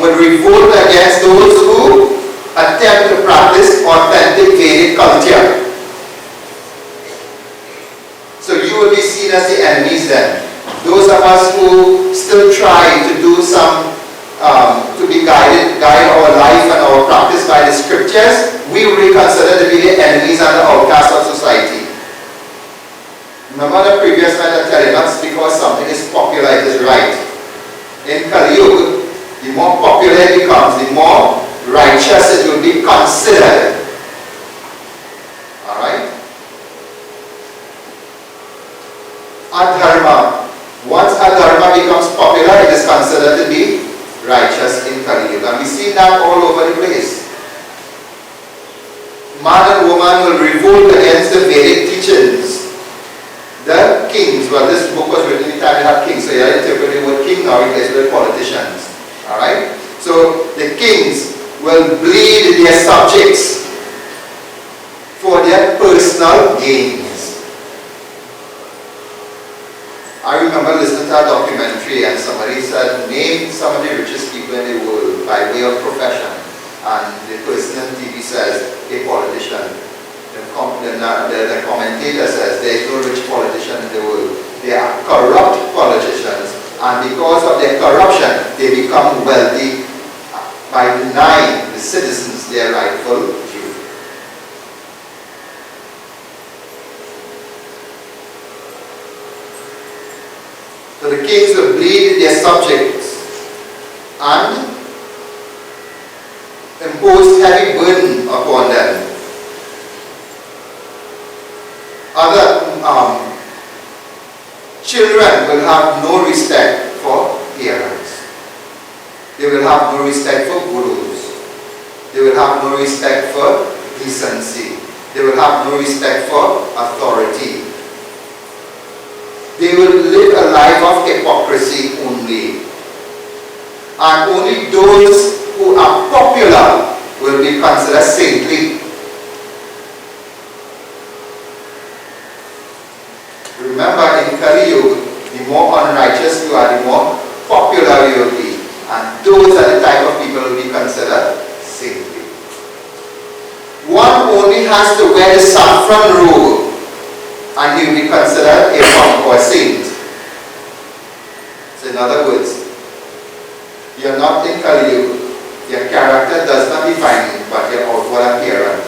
would revolt against those who attempt to practice authentic Vedic culture. So you will be seen as the enemies then. Those of us who still try to do some, to be guide our life and our practice by the scriptures, we will be considered to be the enemies and the outcasts of society. Remember the previous man that telling us, because something is popular, it is right. In Kali Yuga, the more popular it becomes, the more righteous it will be considered. Alright? Adharma. Once adharma becomes popular, it is considered to be righteous in Kali Yuga. And we see that all over the place. Man and woman will revolt against the Vedic teachings. The kings, well, this book was written in the time they had kings, so you are interpreting the word king now in place of the politicians. Alright? So the kings will bleed their subjects for their personal gains. I remember listening to a documentary and somebody said, name some of the richest people in the world by way of profession. And the person on TV says, a politician. The commentator says, there is no rich politician in the world. They are corrupt politicians. And because of their corruption, they become wealthy by denying the citizens their rightful due. So the kings will bleed their subjects and impose heavy burden upon them. Other children will have no respect for parents. They will have no respect for gurus. They will have no respect for decency. They will have no respect for authority. They will live a life of hypocrisy only. And only those who are popular will be considered saintly. Remember, in Kali Yuga, the more unrighteous you are, the more popular you will be. And those are the type of people who will be considered saintly. One only has to wear the saffron robe and he will be considered a monk or a saint. So in other words, you are not in Kali Yuga. Your character does not define you, but your outward appearance.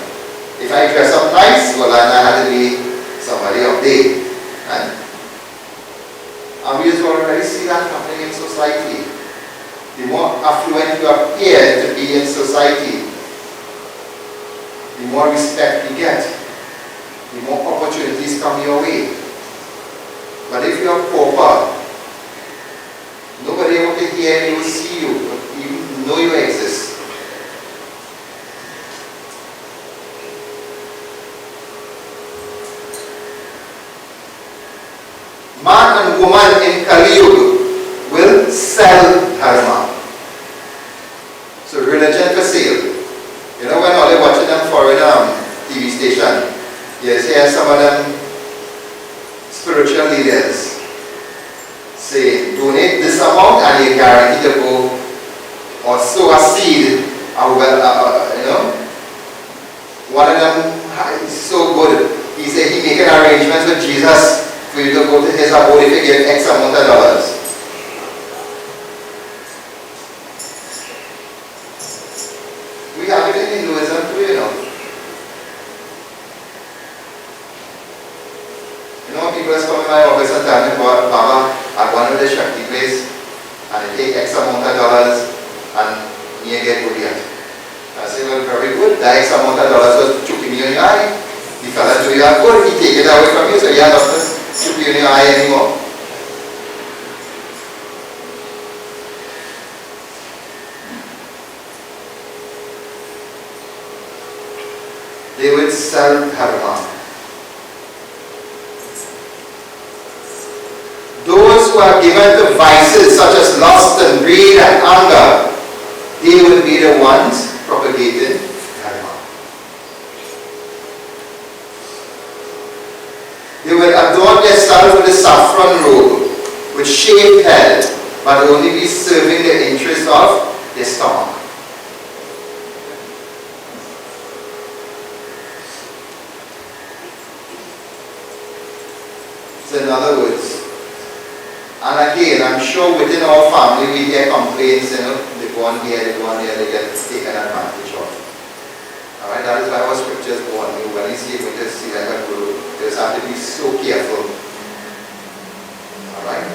If I dress up nice, well, then I had to be somebody of day. And we already see that happening in society. The more affluent you appear to be in society, the more respect you get, the more opportunities come your way. But if you are pauper, nobody will hear you, will see you, even know you exist. Man and woman in Kali Yuga will sell dharma. So religion for sale. You know, when all they watching them foreign TV station, you hear some of them spiritual leaders say, donate this amount and you're guaranteed to go or sow a seed. You know, one of them is so good. He said he making arrangements with Jesus for you to go to his abode if you give X amount of dollars. We have it in Hinduism too, you know. You know, people just come in my office and tell me about Baba, I want to the Shakti place and they take X amount of dollars and you get good yet. I say, well, very good. That X amount of dollars was chucking you in your eye. The fellow do you are good, he take it away from you, so you are not chucking you in your eye anymore. They will sell dharma. Those who are given to vices such as lust and greed and anger, they will be the ones propagating dharma. They will adorn themselves with a saffron robe, with shaved head, but only be served serving the interest of their stomach. So in other words, and again, I'm sure within our family we hear complaints, they go on here, they get taken advantage of. Alright, that is why our scriptures warn you, when you see when you see like a guru, you just have to be so careful. Alright?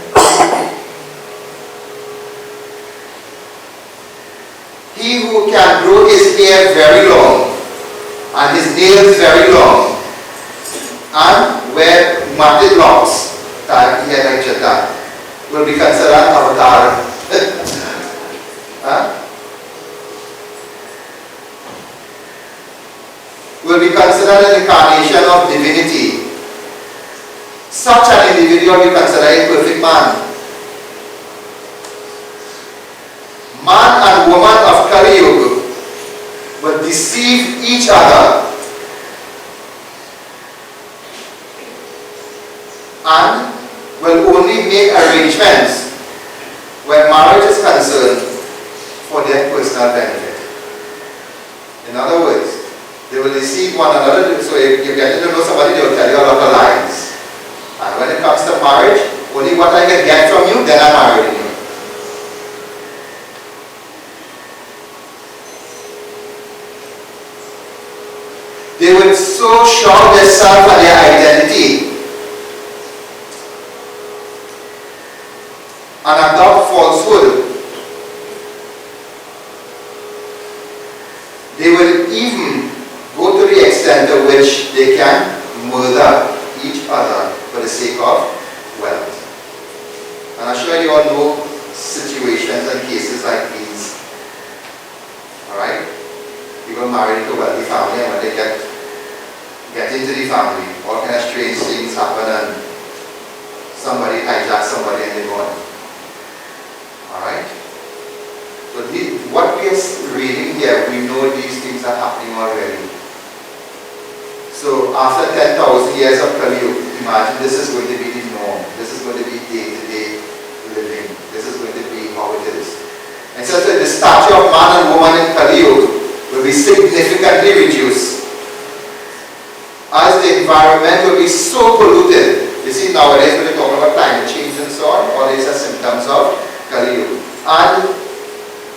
He who can grow his hair very long and his nails very long and wear matted locks, hair like Jata, will be considered an avatar. Huh? Will be considered an incarnation of divinity. Such an individual will be considered a perfect man. Man and woman of Kali Yuga will deceive each other and will only make arrangements when marriage is concerned for their personal benefit. In other words, they will deceive one another. So if you get to know somebody, they will tell you a lot of lies. And when it comes to marriage, only what I can get from you, then I'm marrying you. They will so show themselves and their identity and adopt falsehood. They will even go to the extent to which they can murder each other for the sake of wealth. And I'm sure you all know situations and cases like these. Alright? People married to a wealthy family, and when they get into the family, all kind of strange things happen and somebody hijacks somebody and they're gone. Alright? So what we are reading here, we know these things are happening already. So after 10,000 years of Kali Yuga, imagine this is going to be the norm. This is going to be day-to-day living. This is going to be how it is. And so the stature of man and woman in Kali Yuga will be significantly reduced, as the environment will be so polluted. You see, nowadays when they talk about climate change and so on, all these are symptoms of Kali Yuga. And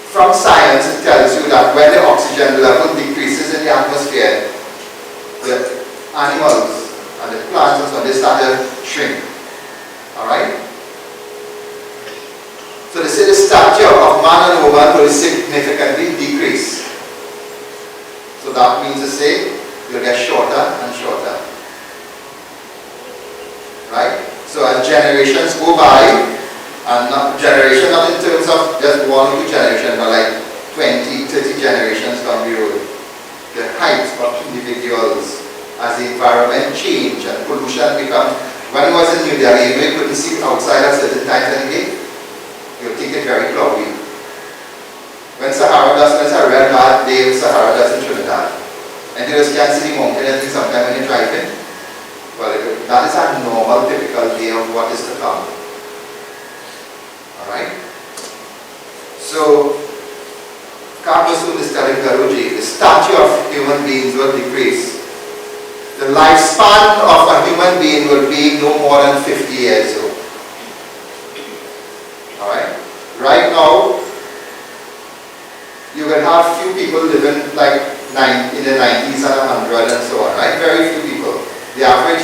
from science, it tells you that when the oxygen level decreases in the atmosphere, the animals and the plants and so on, they start to shrink. Alright? So they say the stature of man and woman will significantly decrease. So that means to say, you'll get shorter and shorter. Right? So as generations go by, and not generation not in terms of just 1 or 2 generations, but like 20, 30 generations down the road, the height of individuals as the environment change and pollution becomes. When I was in New Delhi, you couldn't see outside at certain times of the day, you'll think it very cloudy. When Sahara dust, when it's a red hot day of Sahara dust in Trinidad, and you just can't see the mountain and sometimes when you're driving, well, that is a normal, typical day of what is to come. Alright? So, Kapasun is telling Garuji, the stature of human beings will decrease. The lifespan of a human being will be no more than 50 years old. Alright? Right now, you will have few people living like in the 90s and 100 and so on, right? Very few people. The average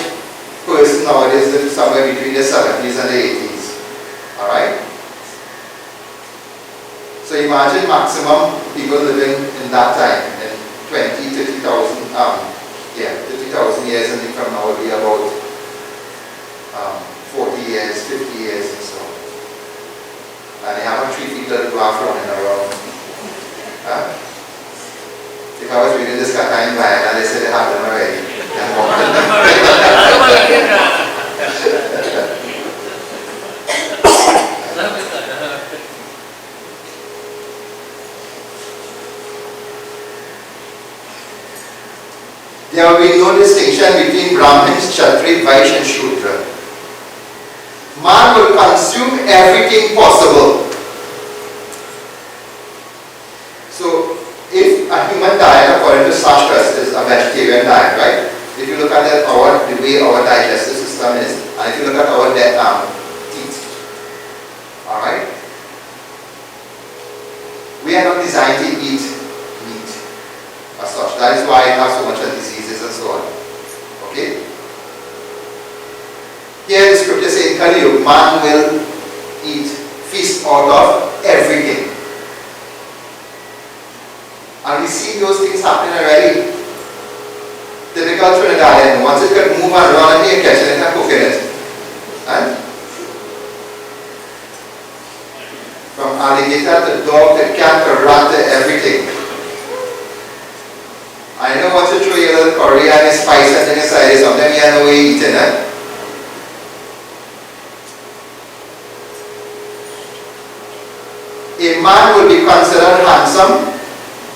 person nowadays lives somewhere between the 70s and the 80s. Alright? So imagine maximum people living in that time, in 30,000 years, and from now will be about 40 years, 50 years and so on. And they have a 3 feet little dwarf running around. If I was reading this Kata in Guyana, they said they have them already. There will be no distinction between Brahmins, Kshatriya, Vaishya and Shudra. Man will consume everything possible Shastras is a vegetarian diet, right? If you look at the way our digestive system is, and if you look at our teeth, alright? We are not designed to eat meat as such. That is why it has so much of diseases and so on. Okay? Here the scripture says, tell you, man will feast out of everything. And we see those things happening already. Typical Trinidadian, once it can move and run in your kitchen, it can cook in it. And from alligator to dog to cat to rat to everything. I know once you throw your little curry and the spice and thing aside, sometimes you know you're eating it. A man will be considered handsome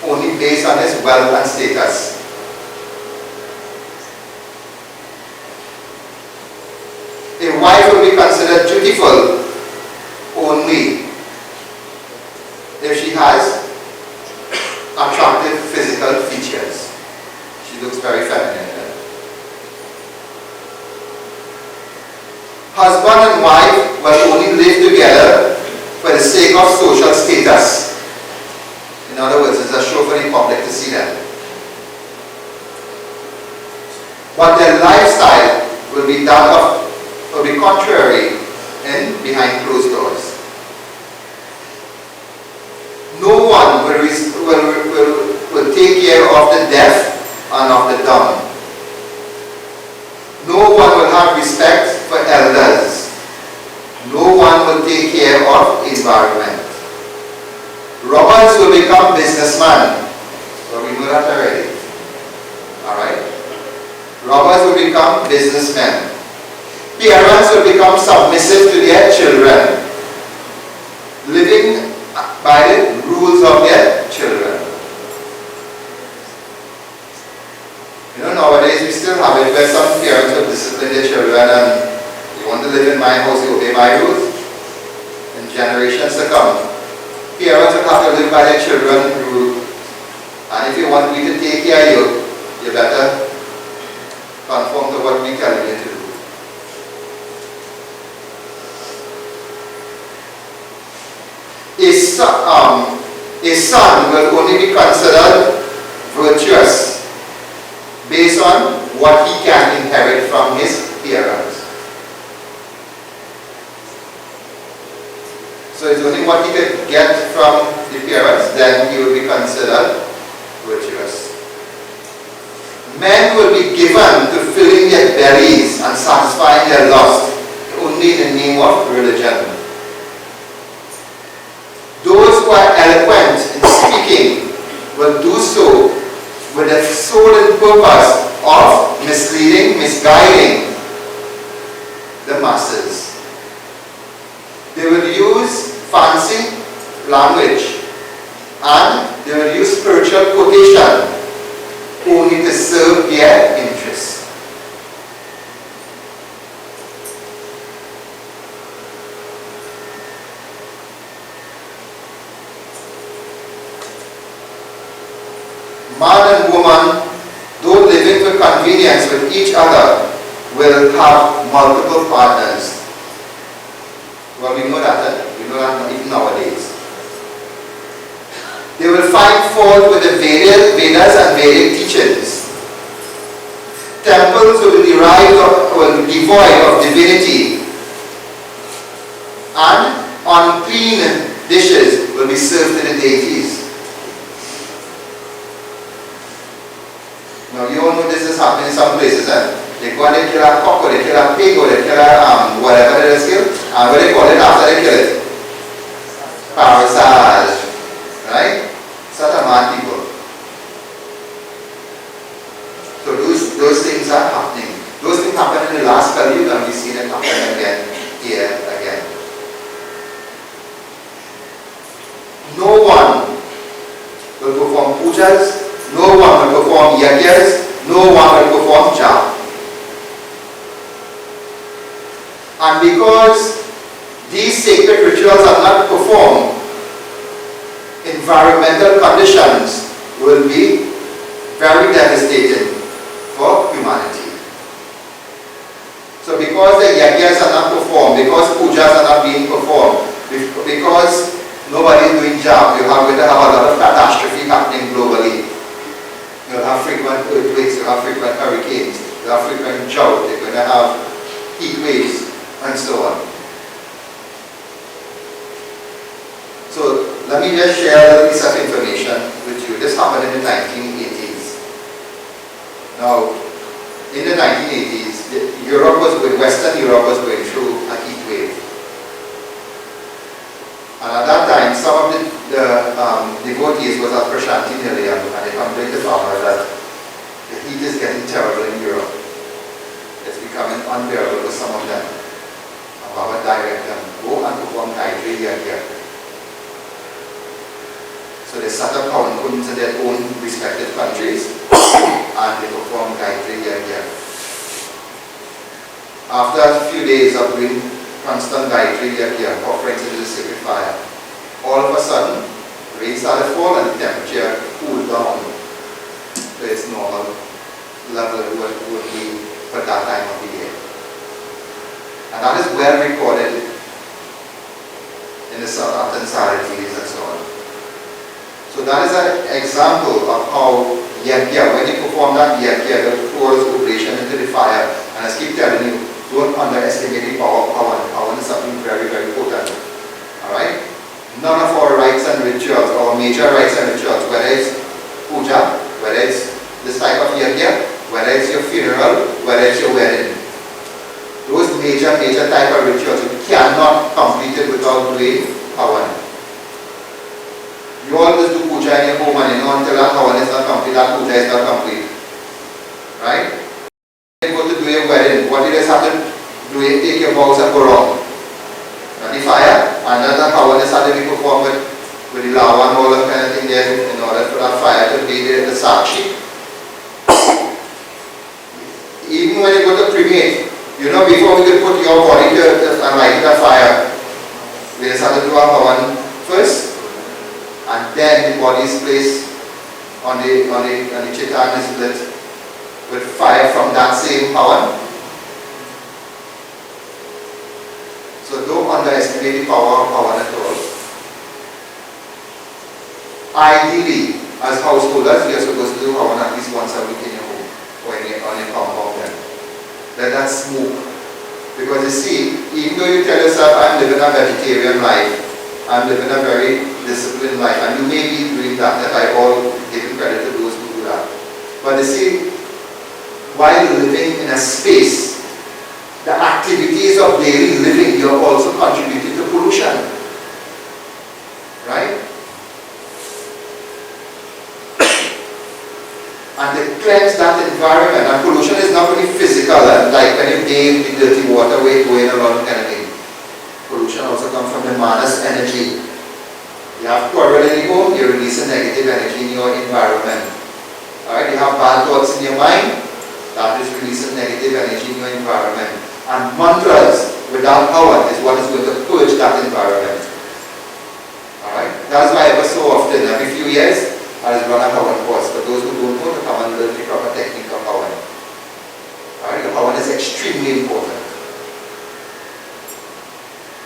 only based on his wealth and status. A wife will be considered dutiful only if she has attractive physical features. She looks very feminine. Husband and wife will only live together for the sake of social status. In other words, it's a show for the public to see them. But their lifestyle will be contrary in behind closed doors. No one will take care of the deaf and of the dumb. No one will have respect for elders. No one will take care of environment. Robbers will become businessmen. Well, we know that already. Alright? Robbers will become businessmen. Parents will become submissive to their children, living by the rules of their children. You know, nowadays we still have it where some parents will discipline their children and you want to live in my house, you obey my rules. In generations to come, parents will have to live by their children's rule. And if you want me to take care of you, you better conform to what we tell you to do. A son will only be considered virtuous based on what he can inherit from his parents. So it's only what he can get from the parents, then he will be considered virtuous. Men will be given to filling their bellies and satisfying their lust only in the name of religion. Those who are eloquent in speaking will do so with the sole and purpose of misleading, misguiding the masses. They will use fancy language and they will use spiritual quotation only to serve their interests. Man and woman, though living for convenience with each other, will have multiple partners. Well, we know that. We know that even nowadays. They will find fault with the Vedas and Vedic teachings. Temples will be devoid of divinity, and unclean dishes will be served to the deities. Now, you all know this is happening in some places. They go and they kill a cock, or they kill a pig, or they kill a whatever it is killed, and what they call it after they kill it? Parasage. Right? Such a mad people. So those things are happening. Those things happened in the last Kali Yuga, and we've seen it happen again, here, again. No one will perform pujas. No one will perform yagyas, no one will perform japa. And because these sacred rituals are not performed, environmental conditions will be very devastating for humanity. So because the yagyas are not performed, because pujas are not being performed, because nobody is doing job, you're going to have a lot of catastrophe happening globally. You'll have frequent earthquakes, you'll have frequent hurricanes, you'll have frequent drought, you're going to have heat waves, and so on. So let me just share a little piece of information with you. This happened in the 1980s. Now, in the 1980s, Western Europe was going through a heat wave. And at that time, some of the devotees was at Prashanti Nilayam, and they complained to farmers that the heat is getting terrible in Europe. It's becoming unbearable for some of them. And Baba directed them, go and perform Gayatri Yagya. So they set up Pawan Kunds in their own respective countries, and they performed Gayatri Yagya. After a few days of doing constant Gayatri Yagya, offerings into the sacred fire, all of a sudden, rain started falling and the temperature cooled down to its normal level it would be for that time of the year. And that is well recorded in the Sanatan Saritis and so on. So that is an example of how Yagya, when you perform that Yagya, the force operation into the fire, and I keep telling you, don't underestimate the power of Pawan. Pawan is something very, very potent. Alright? None of our rites and rituals, our major rites and rituals, whether it's puja, whether it's this type of Yagya, whether it's your funeral, whether it's your wedding, those major type of rituals, you cannot complete it without doing Pawan. You always do puja in your home, and you know until that Pawan is not complete, that puja is not complete. Right? You go to do your wedding, what you just have to do is take your vows and go wrong. The fire, and then the Pawan is had to be performed with the lava and all that kind of thing there in order for that fire to be the sakshi. Even when you go to cremate, you know, before we could put your body to light the fire, we just have to do our Pawan first. And then the body is placed on the chitta and is lit with fire from that same Pawan. So don't underestimate the power of Pawan at all. Ideally, as householders, we are supposed to do Pawan at least once a week in your home or on your compound then. Let that smoke. Because you see, even though you tell yourself, I'm living a vegetarian life, I'm living a very disciplined life, and you may be doing that I all give credit to those who do that. But you see, while living in a space, the activities of daily living, you're also contributing to pollution. Right? And to cleanse that environment, and pollution is not only physical, like when you bathe in dirty water, where you're going around kind of thing. Pollution also comes from the manas energy. You have quarrel in your home, you're releasing negative energy in your environment. Alright, you have bad thoughts in your mind, that is releasing negative energy in your environment. And mantras without power is what is going to purge that environment. Alright, that's why ever so often, every few years, I just run a Pawan course. For those who don't know, to come and learn the proper technique of Pawan. Alright, the Pawan is extremely important.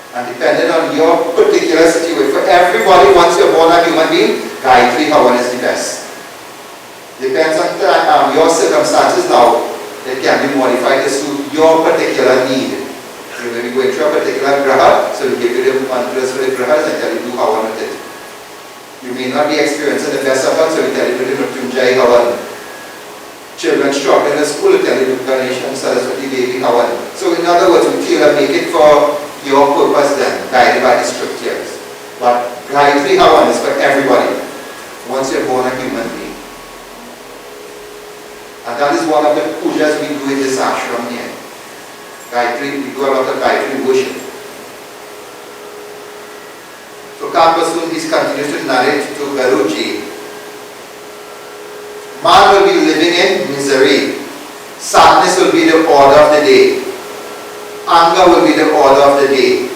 And depending on your particular situation, for everybody, once you're born a human being, Gayatri Pawan is the best. Depends on your circumstances now, it can be modified to suit your particular need. You may be going through a particular graha, so we give you the mantras for the grahas and tell you to do Pawan with it. You may not be experiencing the best of one, so we tell you to do Mrityunjay Pawan. Children struggling in school, we tell you to do Ganesh and Saraswati Devi Pawan. So in other words, we tailor make it for your purpose then, guided by the scriptures. But Gayatri Pawan is for everybody, once you're born a human being. And that is one of the pujas we do in this ashram here. Gayatri, we do a lot of Gayatri worship. So Kalpasun continues to narrate to Garuji. Man will be living in misery. Sadness will be the order of the day. Anger will be the order of the day.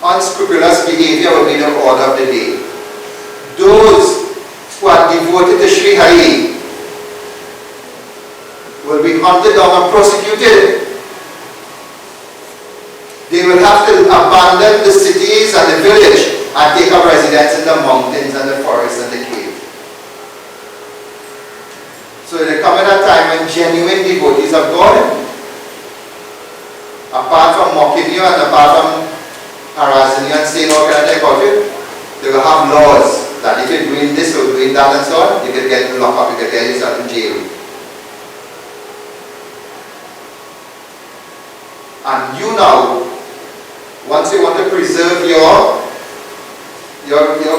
Unscrupulous behavior will be the order of the day. Those who are devoted to Sri Hari be hunted down and prosecuted. They will have to abandon the cities and the village and take up residence in the mountains and the forests and the cave. So there coming a time when genuine devotees of God, apart from mocking you and apart from harassing you and saying all kind of things about you, they will have laws that if you're doing this or doing that and so on, you can get locked up, you can get yourself in jail. And you now, once you want to preserve your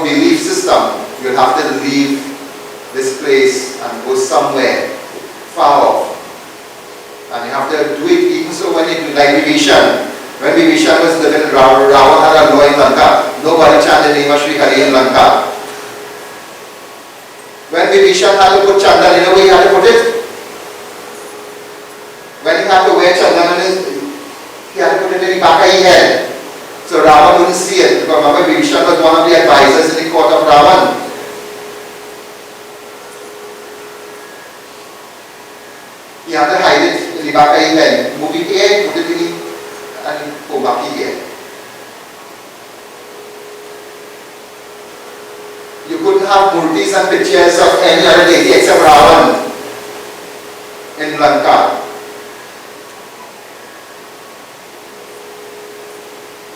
belief system, you'll have to leave this place and go somewhere far off. And you have to do it even so when you do like Vibhishan. When Vibhishan was living in Ravan had a law in Lanka. Nobody chanted the name of Sri Hari in Lanka. When Vibhishan had to put chandan, you know where he had to put it? When he had to wear chandan, he had to put it in the back of his head. So Ravan wouldn't see it. Because remember, Vibhishan was one of the advisors in the court of Ravan. He had to hide it in the back of his head. Move it here, put it in the, and go back here. You couldn't have murtis and pictures of any other deity except Ravan in Lanka.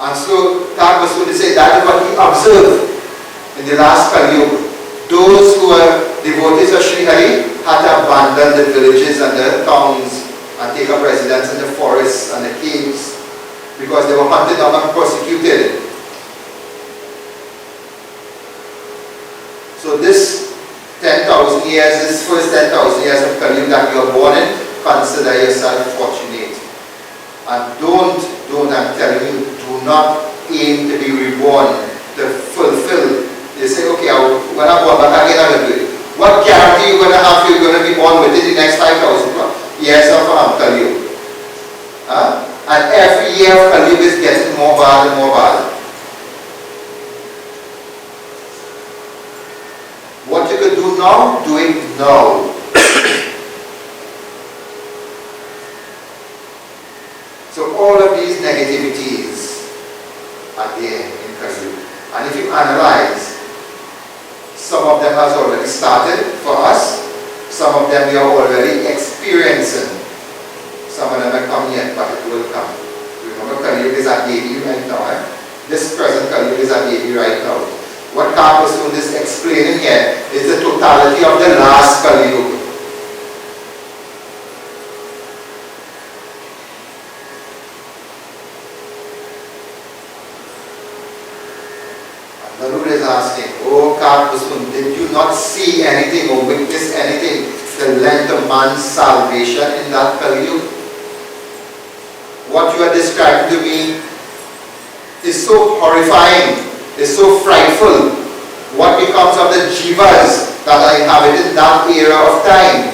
And so that was what they say, that is what he observed in the last Kali Yuga. Those who were devotees of Sri Hari had to abandon the villages and the towns and take up residence in the forests and the caves because they were hunted down and persecuted. So this 10,000 years, this first 10,000 years of Kali Yuga that you are born in, consider yourself fortunate. And I'm telling you, do not aim to be reborn, to fulfill. They say, okay, when I go back again, I will do it. What guarantee you're going to have you're going to be born within the next 5,000 years of Kali Yuga? And every year of Kali Yuga is getting more bad and more bad. What you could do now, do it now. So all of these negativities are there in Kali Yuga. And if you analyze, some of them has already started for us, some of them we are already experiencing. Some of them have come yet, but it will come. Remember, Kali Yuga is at baby right now. This present Kali Yuga is at baby right now. What Karpasun is explaining here is the totality of the last Kali Yuga. And Narud is asking, oh Karpasun, did you not see anything or witness anything to lend a man's salvation in that Kali Yuga? What you are describing to me is so horrifying. Is so frightful. What becomes of the jivas that are inhabiting that era of time?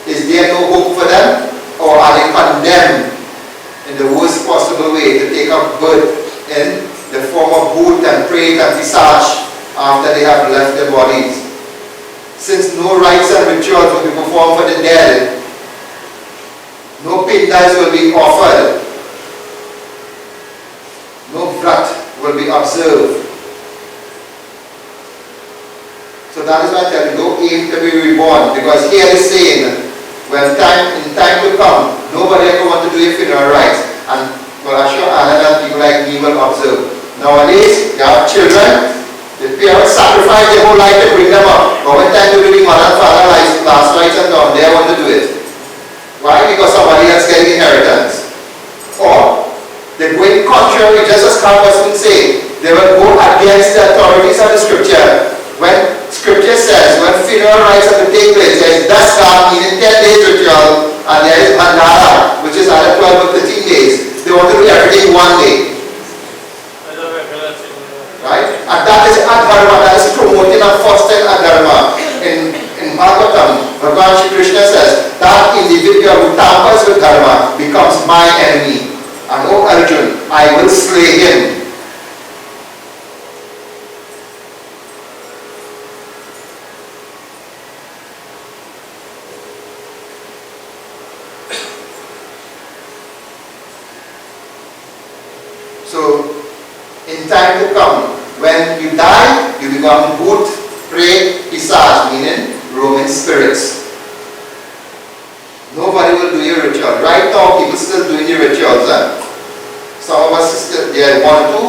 Is there no hope for them? Or are they condemned in the worst possible way to take up birth in the form of bhoot and pret and pisach after they have left their bodies? Since no rites and rituals will be performed for the dead, no pindas will be offered, no vrat will be observed. So that is why I tell you, don't aim to be reborn, because here is saying, when in time to come, nobody ever want to do a funeral rites. And well, I'm sure other people like me will observe. Nowadays, you have children, the parents sacrifice their whole life to bring them up. But when time to do the mother and father last rites and down, they want to do it. Why? Because somebody else getting inheritance. Or they go in contrary, just as Karpas would say, they will go against the authorities of the scripture. When scripture says, when funeral rites have to take place, there is Daskar, meaning 10 days ritual, and there is Bandara, which is either 12 or 13 days. They want to do everything one day. Right? And that is Adharma, that is promoting and fostering Adharma. In Bhagavatam, Bhagavan Shri Krishna says, that individual who tampers with Dharma becomes my enemy. And oh Arjun, I will slay him. to come. When you die, you become bhut, prey, pisaj, meaning roaming spirits. Nobody will do your ritual. Right now, people still doing the rituals. Some of us still, there are one or two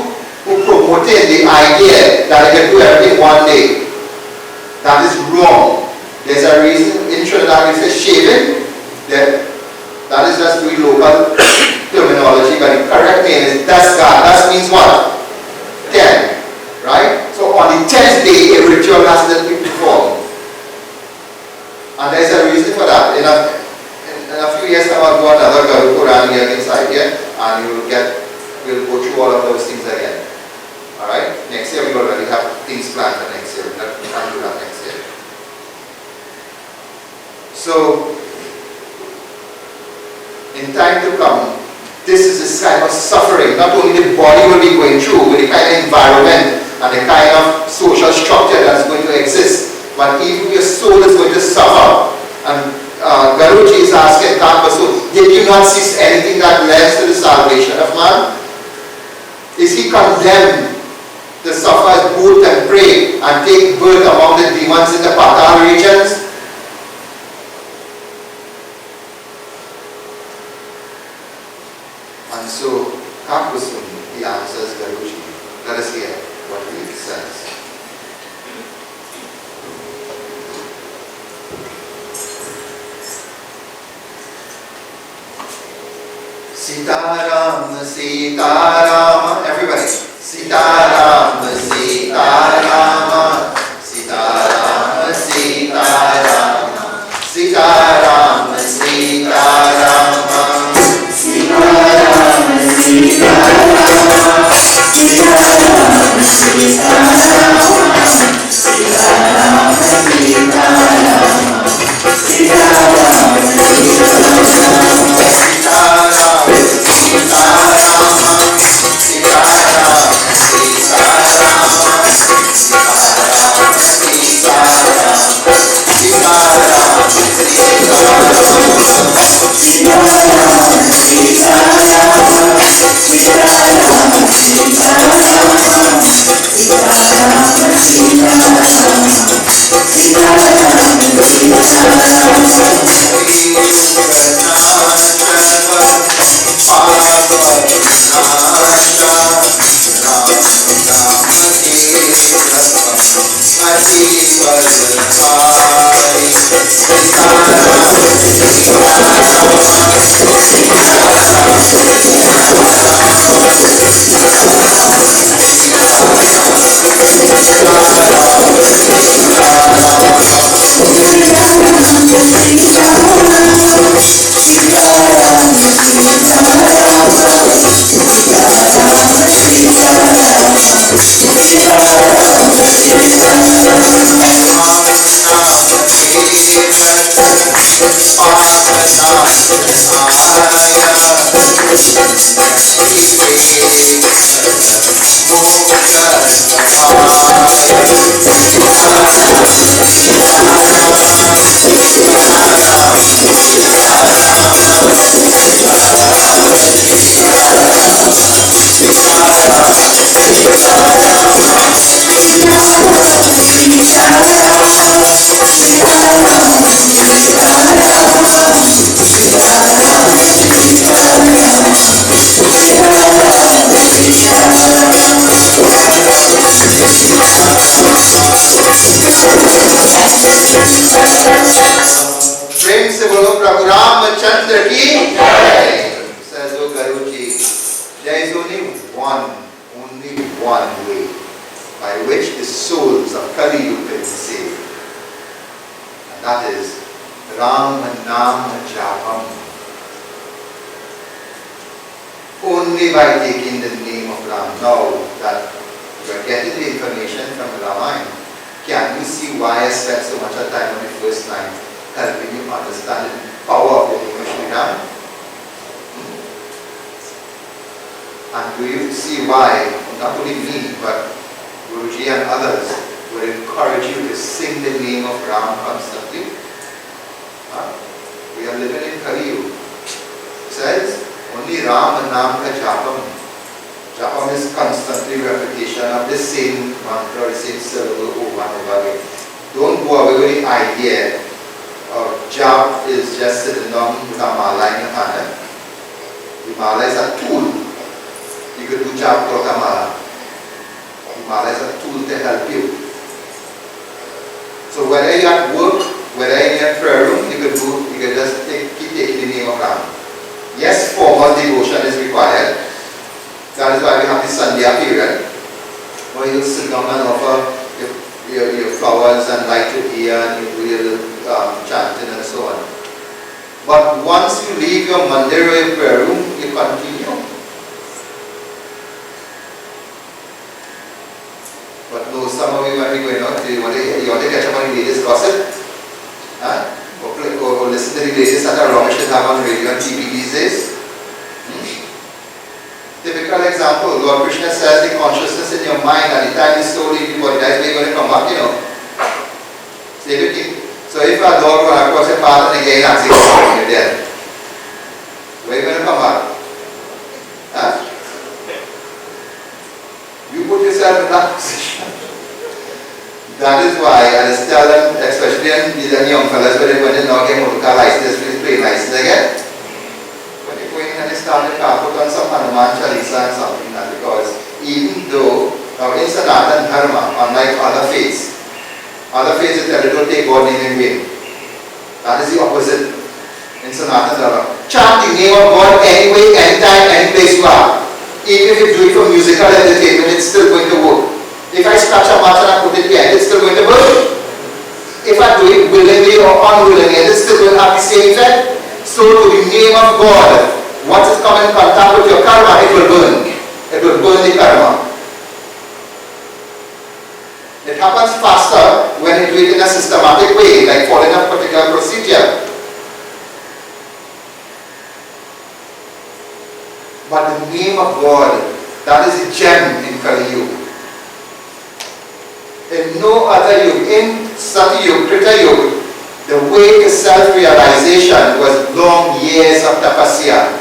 who promoted the idea that they can do everything one day. That is wrong. There's a reason in Trinidad we say shaving. That is just doing local terminology, but the correct name is dasgar. Das means what? 10. Right? So on the 10th day, a ritual has to be performed. And there's a reason for that. In a few years time, I'll do another Garu Quran here inside here, and we'll go through all of those things again. Alright? Next year we already have things planned for next year. We'll do that next year. So, in time to come, this is this kind of suffering. Not only the body will be going through with the kind of environment and the kind of social structure that's going to exist, but even your soul is going to suffer. And Garuji is asking so did you not see anything that led to the salvation of man? Is he condemned to suffer as bhut and prey and take birth among the demons in the Patal regions? And so, Kapusuni, he answers Garuji. Let us hear what he says. Sitaram, Sitaram, everybody. Sitaram, Sitaram, Sitaram, Sitaram, Sitaram, Sitaram. प्रेम से बोलो प्रभु रामचंद्र की जय. Says O Garuji, there is only one way by which the souls of Kali Yuga can be saved, and that is Ram Nam Japam. Only by taking the name of Ram. Now that you are getting the information from Ramayan, can you see why I spent so much time on the first line helping you understand the power of the name of Shri Ram? And do you see why, not only me, but Guruji and others would encourage you to sing the name of Ram constantly? We are living in Kali Yuga. It says, only Ram and Nam ka japam. Japam is constantly repetition of the same mantra, the same syllable over and over again. Don't go away with the idea of jap is just sitting down with a mala in your hand. The mala is a tool. You could do jap without a mala. The mala is a tool to help you. So whether you're at work, whether you're in your prayer room, you could just keep taking the name of Ram. Yes, formal devotion is required. That is why we have the Sandhya period, where you sit down and offer your flowers and light your ear and you do your chanting and so on. But once you leave your mandir or your prayer room, you continue. But no, some of you when we go out, you want to catch up on the latest gossip? Huh? Or listen to the latest that our Ramesh have on radio and TV these days? Typical example, Lord Krishna says the consciousness in your mind at the time you slowly leave the body, that's where you're going to come back, So if a dog runs across your path and again acts you're dead. Where are you going to come back? Huh? You put yourself in that position. That is why I just tell them, especially in young fellas, when they now get motor car license, plane license again. When they go in and they start the car, put on some Hanuman Chalisa and something like that, because even though in Sanatan Dharma, unlike other faiths tell you don't take God's name in vain. That is the opposite in Sanatan Dharma. Chant the name of God anyway, anytime, any place you are. Even if you do it for musical entertainment, it's still going to work. If I scratch a match and I put it behind, it's still going to work. If I do it willingly or unwillingly, it's still going to have the same effect. So to the name of God, once it comes in contact with your karma, it will burn. It will burn the karma. It happens faster when you do it in a systematic way, like following a particular procedure. But the name of God, that is a gem in Kali Yuga. In no other yuga, in Sati Yuga, Trita Yuga, the way to self-realization was long years of tapasya.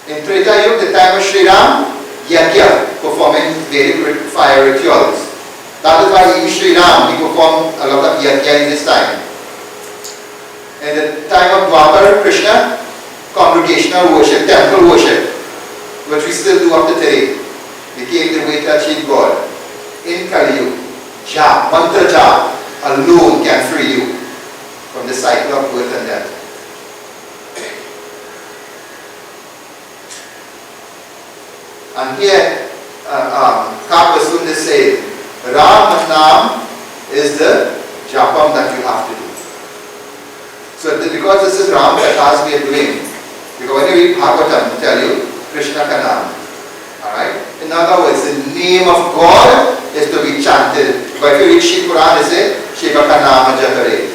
In Trita Yuga, the time of Sri Ram, Yagya, performing very fire rituals. That is why even Sri Ram, he performed a lot of Yagya in his time. In the time of Dwapara, Krishna, congregational worship, temple worship, which we still do up to today, became the way to achieve God. In Kali Yuga, jap, mantra jap alone can free you from the cycle of birth and death. And here, Kapasunda says, Ram Nam is the japam that you have to do. So because this is Ram Kathas we are doing, because when you read Bhagavatam, tell you, Krishna Kanam. Alright? In other words, the name of God is to be chanted. But if you read Shiv Puran, they say, Shiva Kanama Jatare.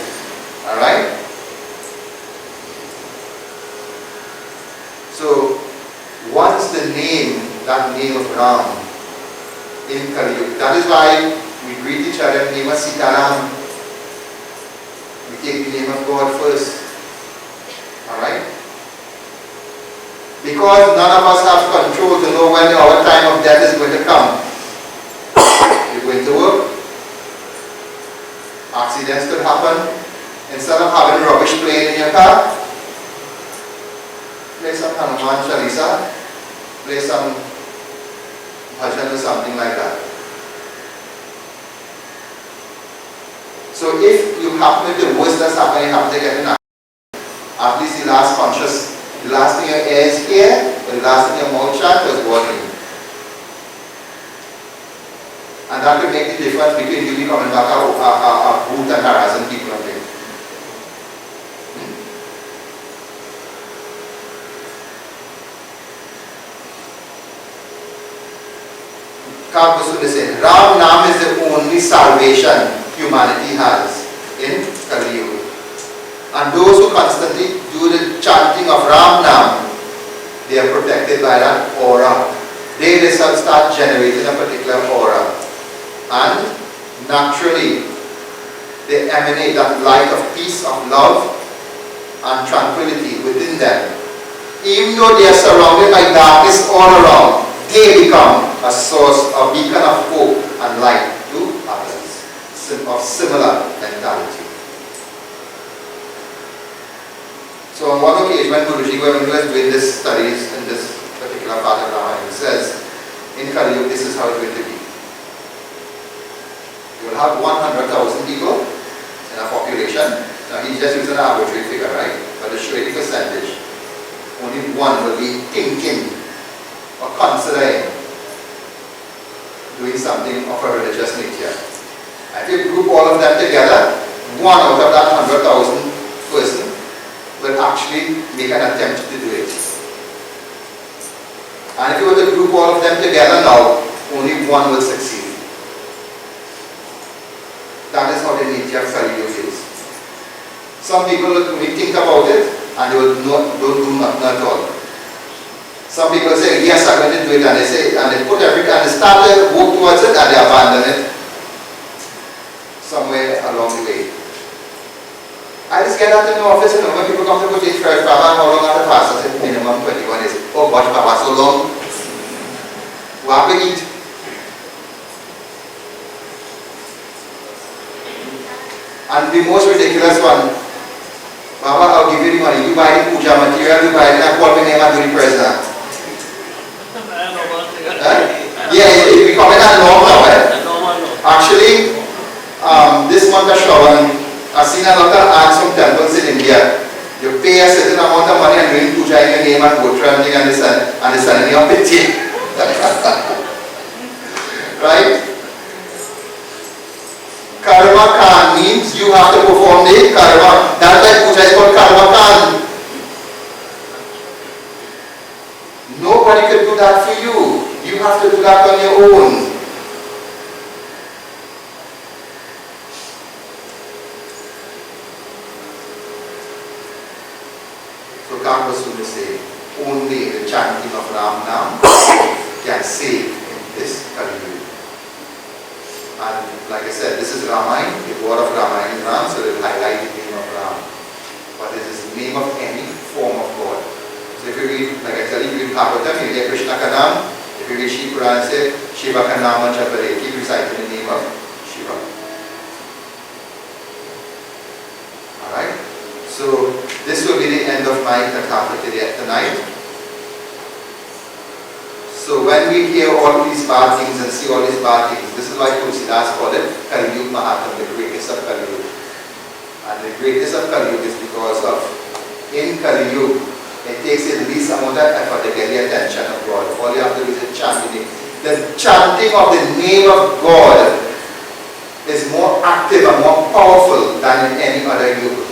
Alright? So, once the name, that name of Ram, in Kali Yuga, that is why we greet each other in the name of Sitaram. We take the name of God first. Alright? Because none of us have control to know when our time of death is going to come. You're going to work. Accidents could happen. Instead of having rubbish playing in your car, play some Hanuman Chalisa, play some bhajan or something like that. So if you happen to the worst that's happening, you have to get an accident. At least the last thing your ear is here, but the last thing your mouth shut was working. And that could make the difference between you becoming back a boot and harassing people up there. Kapasunda said, Ram Nam is the only salvation humanity has in Kali Yuga. And those who constantly do the chanting of Ram Nam, they are protected by that aura. They themselves start generating a particular aura. And naturally, they emanate that light of peace, of love, and tranquility within them. even though they are surrounded by darkness all around, they become a source, a beacon of hope and light to others of similar mentality. So on one occasion when Guruji was doing this studies in this particular part of Ramayan, he says, in Kali Yuga, this is how it's going to be. You will have 100,000 people in a population. Now he's just using an arbitrary figure, right? But to show you the percentage, only one will be thinking or considering doing something of a religious nature. And if you group all of them together, one out of that 100,000 person will actually make an attempt to do it. And if you were to group all of them together now, only one will succeed. That is how the nature of Kali Yuga is. Some people will only think about it and they will don't do nothing at all. Some people say, yes, I'm going to do it, and they say, and they put everything, and they start to work towards it, and they abandon it somewhere along the way. I just get out in the office, when people come to put it first, Baba, how long are the fast? I said, minimum 21 days. Oh gosh, Baba, so long. What we eat? And the most ridiculous one, Baba, I'll give you the money. You buy the puja material, you buy it, and call me name and do the present. Yeah, it becoming a norm now. Actually, this month of Shravan, I've seen a lot of ants from temples in India. You pay a certain amount of money and doing puja in your name and go traveling and the sun in your pity. Right? Karma Khan means you have to perform the karma. That's why puja is called Karma Khan. Nobody could do that for you. You have to do that on your own. So God was going to say, only the chanting of Ram Nam can save in this Kali Yuga. And like I said, this is Ramayan. The word of Ramayan is Ram, so it will highlight the name of Ram. But this is the name of any form of God. So if you read, like I said, if you read Bhagavatam, you get Krishna Kanam. If you read Shiva Puran, say Shiva Kanama Japare. Keep reciting the name of Shiva. Alright? So this will be the end of my Katha tonight. So when we hear all these bad things and see all these bad things, this is why Tulsidas called it Kali Yuga Mahatma, the greatest of Kali Yuga. And the greatest of Kali Yuga is because of, in Kali Yuga, it takes at least amount of effort to get the attention of God. All you have to do is chant the name. The chanting of the name of God is more active and more powerful than in any other yuga.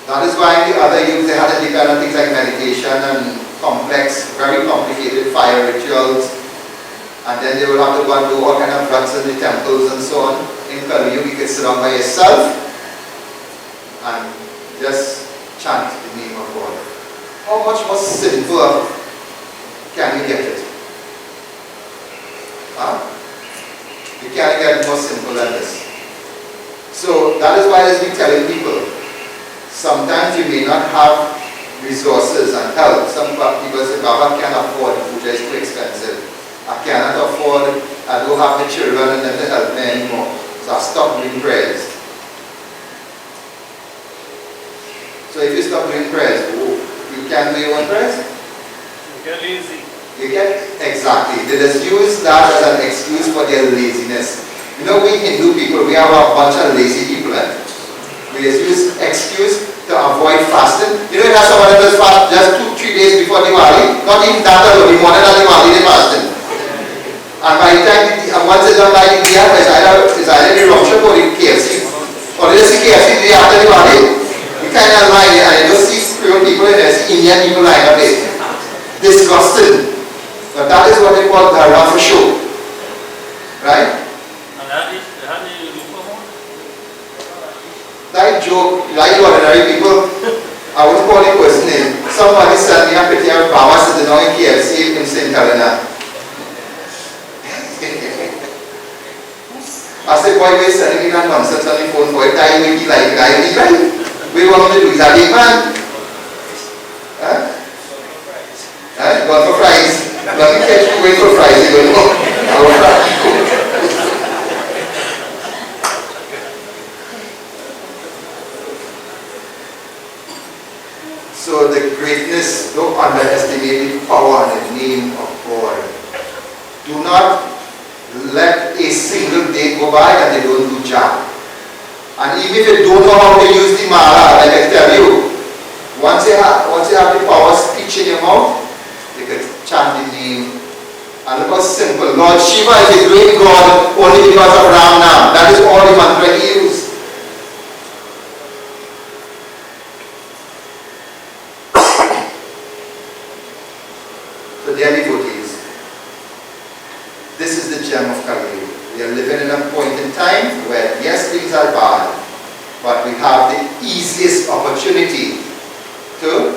That is why in the other yugas they had to depend on things like meditation and complex, very complicated fire rituals. And then they will have to go and do all kind of rites in the temples and so on. In Kali Yuga you can sit down by yourself and just chant the name of God. How much more simple can you get it? Huh? You can't get more simple than this. So that is why I was telling people, sometimes you may not have resources and help. Some people say, Baba, I can't afford, puja is too expensive. I cannot afford, I don't have the children and them to help me anymore. So I stop doing prayers. So if you stop doing prayers, you can't do your own prayers? You get lazy. You get, exactly. They just use that as an excuse for their laziness. You know, we Hindu people, we have a bunch of lazy people. We just use excuse to avoid fasting. You know, you have someone that does fast just 2-3 days before Diwali. Not even that alone, more than Diwali they fasting. And by the time, once it's done by the India, it's either the Rosh or the KFC. Or they just see KFC the day after Diwali. You kind of line, I don't see Creole people in there, see Indian people line up there. Disgusting. But that is what they call dharma for show. Right? That joke, like ordinary people, I won't call it person name. Somebody sent me a picture of Baba sitting down in KFC in St. Helena. I said, boy, we're sending me that nonsense on the phone for a time, we be like, I be right. We want to do is a big man. go by and they don't do jack. And even if you don't know how to use the mala, like I tell you, once you have the power speech in your mouth, you can chant the name. And look how simple. Lord Shiva is a great God only because of Ram Nam. That is all the mantra he used. So dear devotees, this is the gem of Kali Yuga. We are living in a point in time where yes, things are bad, but we have the easiest opportunity to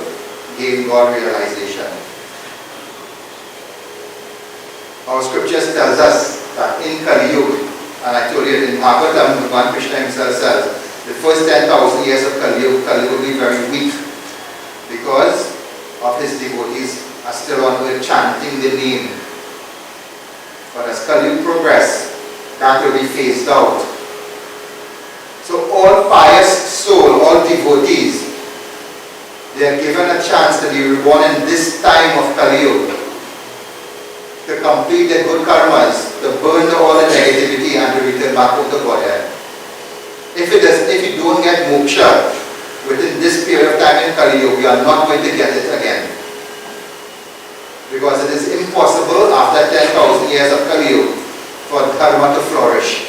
gain God realization. Our scriptures tells us that in Kali Yuga, and I told you in Bhagavatam, Bhagavan Krishna himself says, the first 10,000 years of Kali Yuga will be very weak because of his devotees are still on earth chanting the name. But as Kali Yuga progress, that will be phased out. So all pious soul, all devotees, they are given a chance to be reborn in this time of Kali Yuga, to complete their good karmas, to burn all the negativity and to return back to the Godhead. If you don't get moksha within this period of time in Kali Yuga, you are not going to get it again. Because it is impossible after 10,000 years of Kali Yuga for dharma to flourish.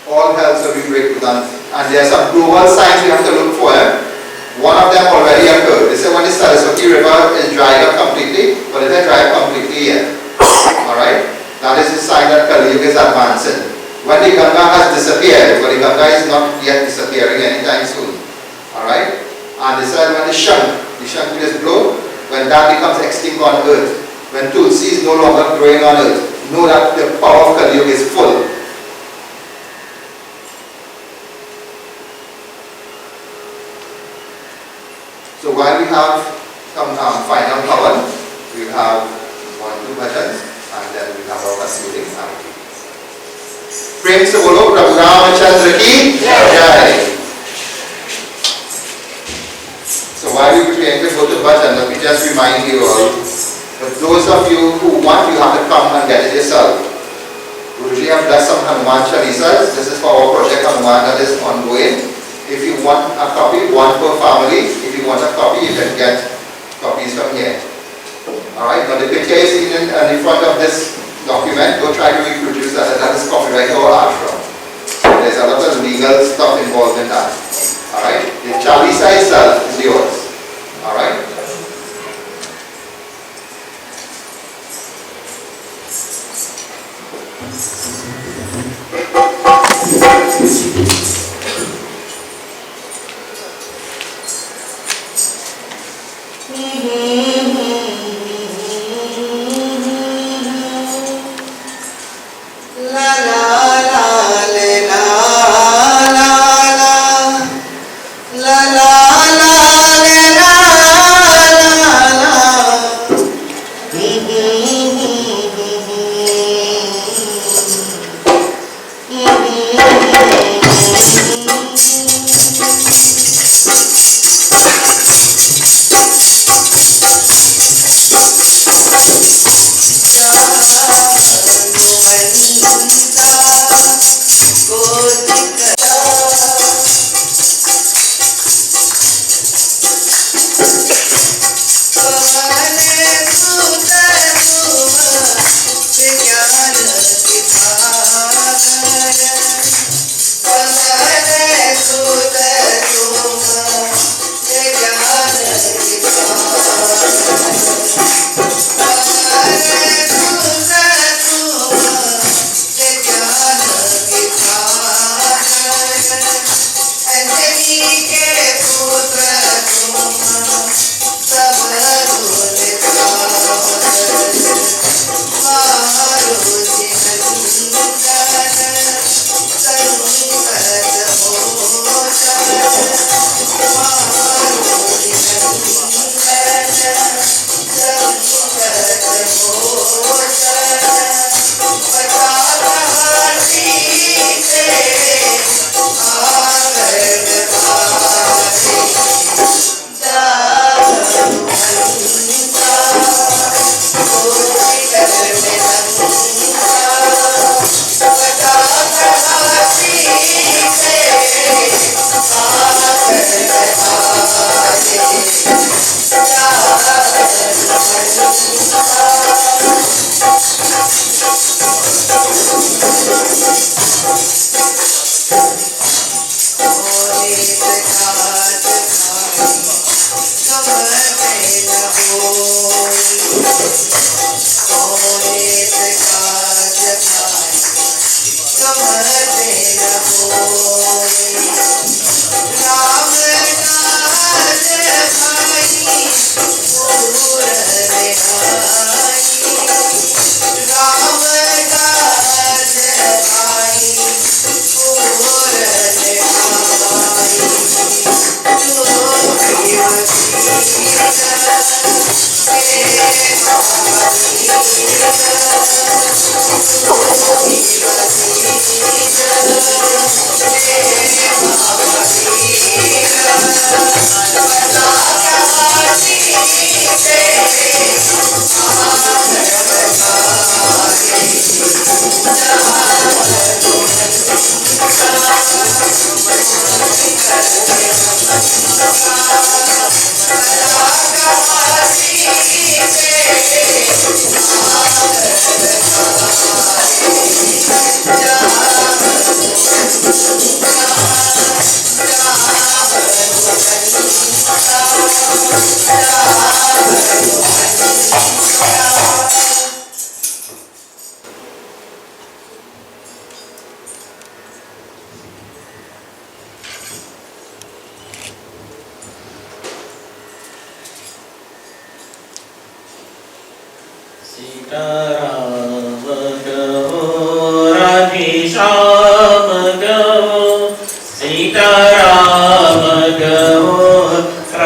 All hells will be breakdown. And there are some global signs we have to look for. One of them already occurred. They say when the Saraswati river is dried up completely, but it has dried up completely yet. Alright? That is a sign that Kali Yuga is advancing. When the Ganga has disappeared, but the Ganga is not yet disappearing anytime soon. Alright? And they said when the Shank will just blow, when that becomes extinct on earth, when Tulsi is no longer growing on earth, know that the power of Kali Yuga is full. So while we have some final pavan, we have 1-2 bhajans, and then we have our concluding arati. Prem se bolo Prabhu Ramachandra ki Jai. So while we prepare to go to bhajan, let me just remind you all, but those of you who want, you have to come and get it yourself. We usually have done some Hanuman Chalisas. This is for our project Hanuman that is ongoing. If you want a copy, one per family. If you want a copy, you can get copies from here. Alright, now the picture is in front of this document. Don't try to reproduce that. That is copyright or ashram. There's a lot of legal stuff involved in that. Alright, the Chalisa itself is yours. Alright.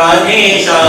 Radhe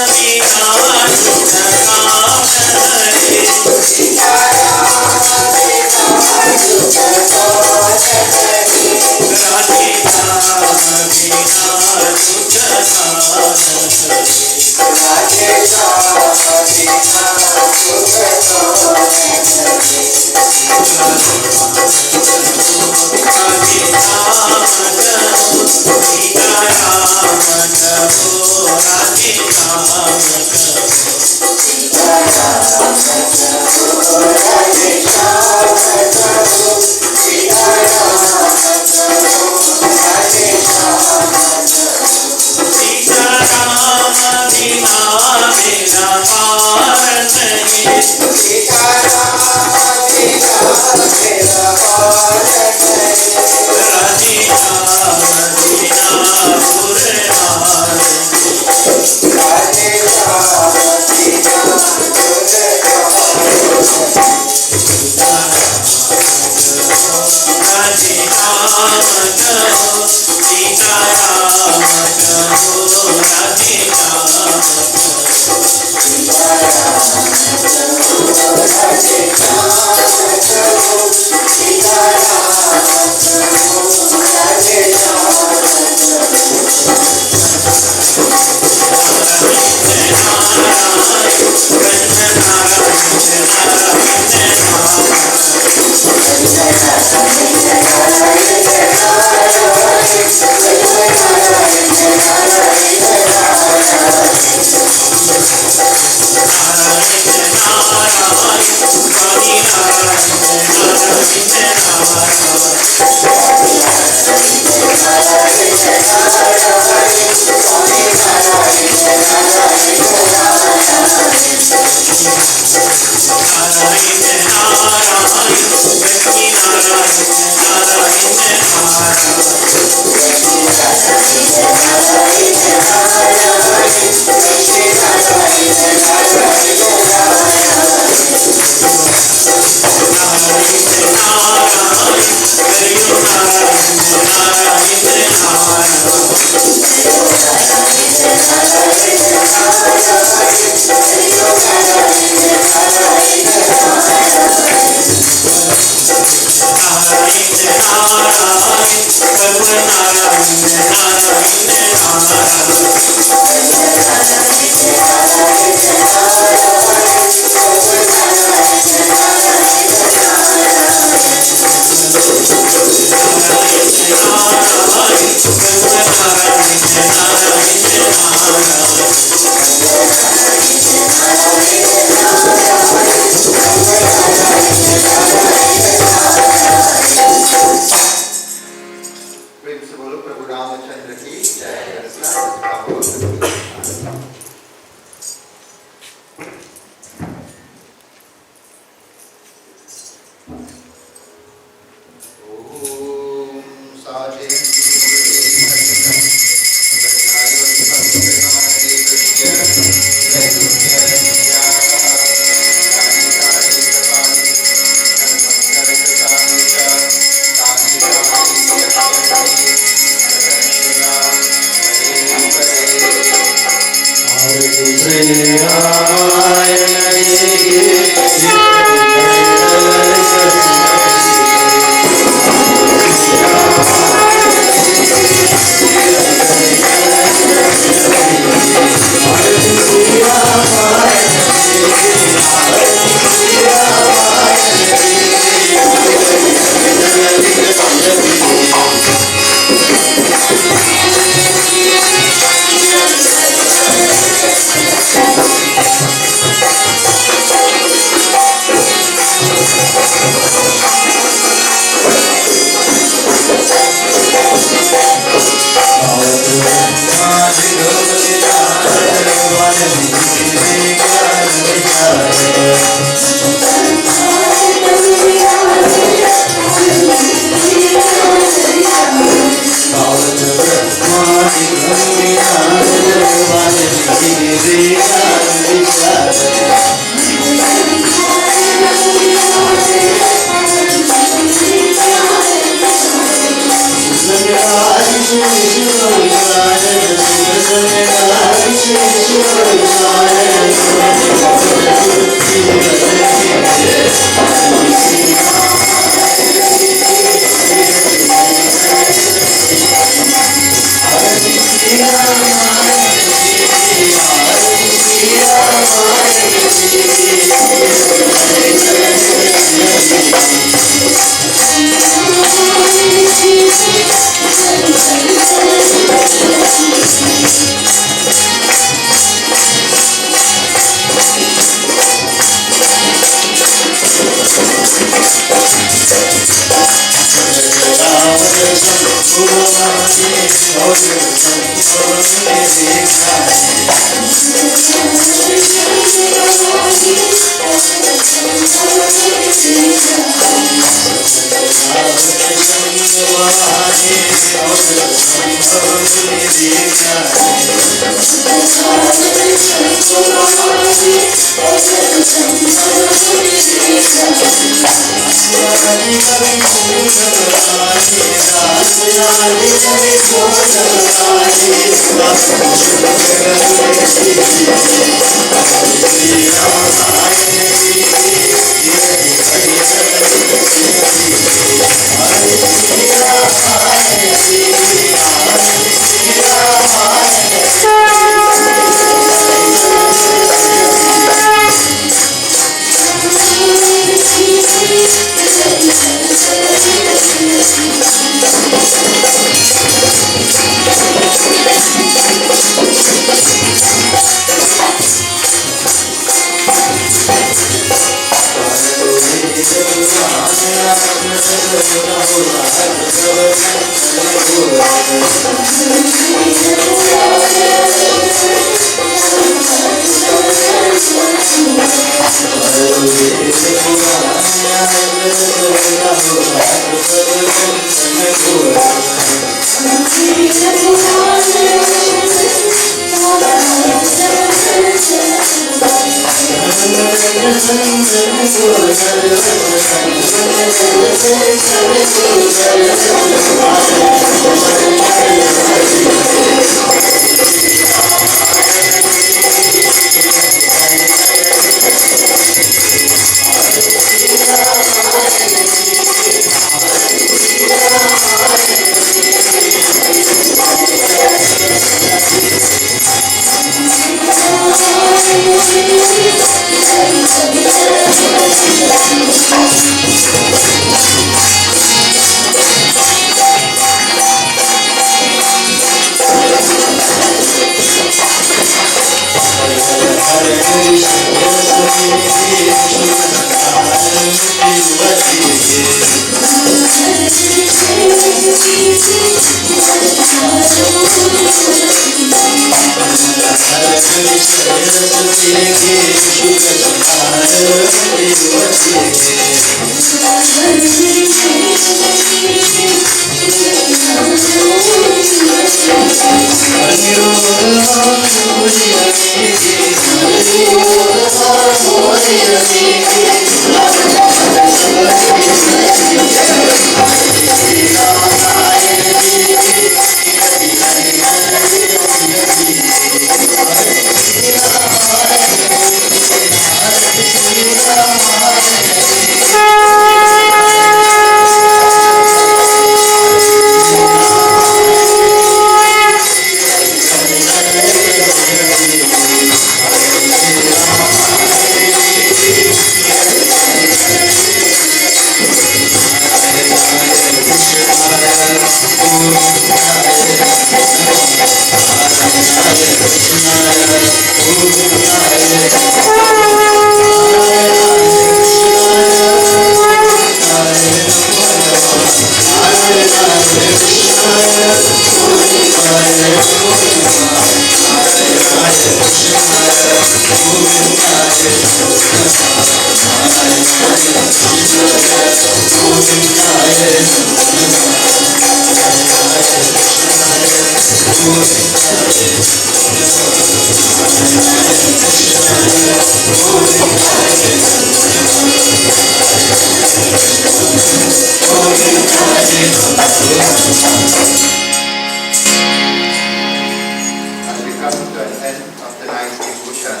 As we come to the end of tonight's devotion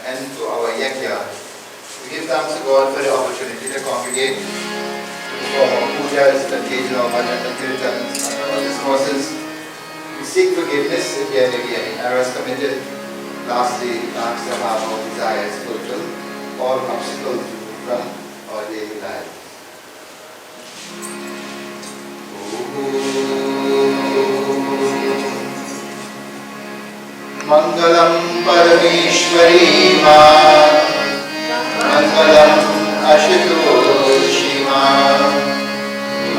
and to our Yagya, we give thanks to God for the opportunity to congregate, to perform our pujas, to engage in our bhajans and kirtans and our discourses. We seek forgiveness if there may be any errors committed. Lastly, thanks to have our desires fulfilled, all obstacles from our daily life. Mangalam Parameshwari Ma, Mangalam Ashutoshi Ma,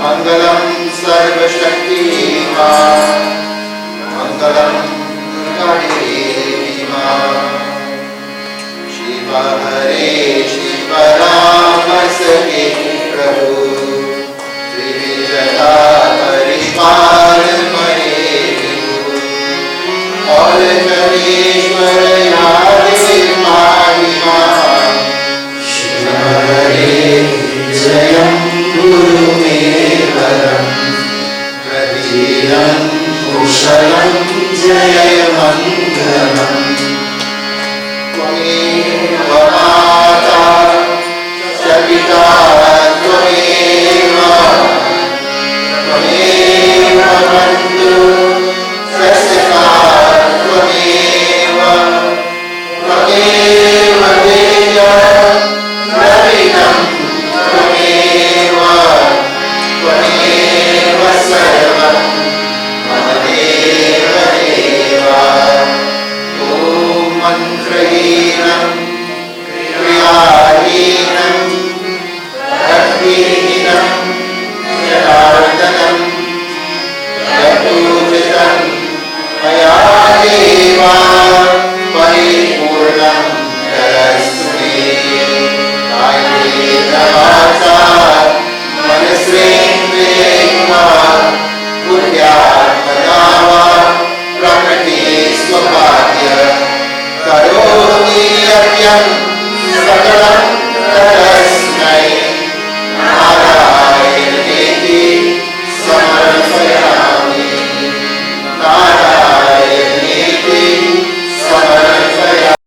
Mangalam Sarva Shakti Ma, Mangalam Durga Ma, Shiva Hare Shiva Rama Sake Prabhu, Trivijaya Paripal Mare और जनेश्वर यादे महिमा शिव हरे जयं गुरु मे वरं प्रतीरं कुशलं जय मंगलम् त्वमेव माता च पिता त्वमेव बन्धु सखा त्वमेव देया द्रविणं त्वमेव सर्वं मम देव देवा ॐ मन्त्रहीनं क्रियाहीनं भक्तिहीनं जनार्दनं यदूचितं मया देवा परिपूर्णं करस्तु मे कायेन वाचा मनसेन्द्रियेण बुद्ध्यात्मना वा प्रकृतिस्वभाव्य करोमि यज्ञं सकलं तस्मै नारायणेति समर्पयामि नारायणेति समर्पयामि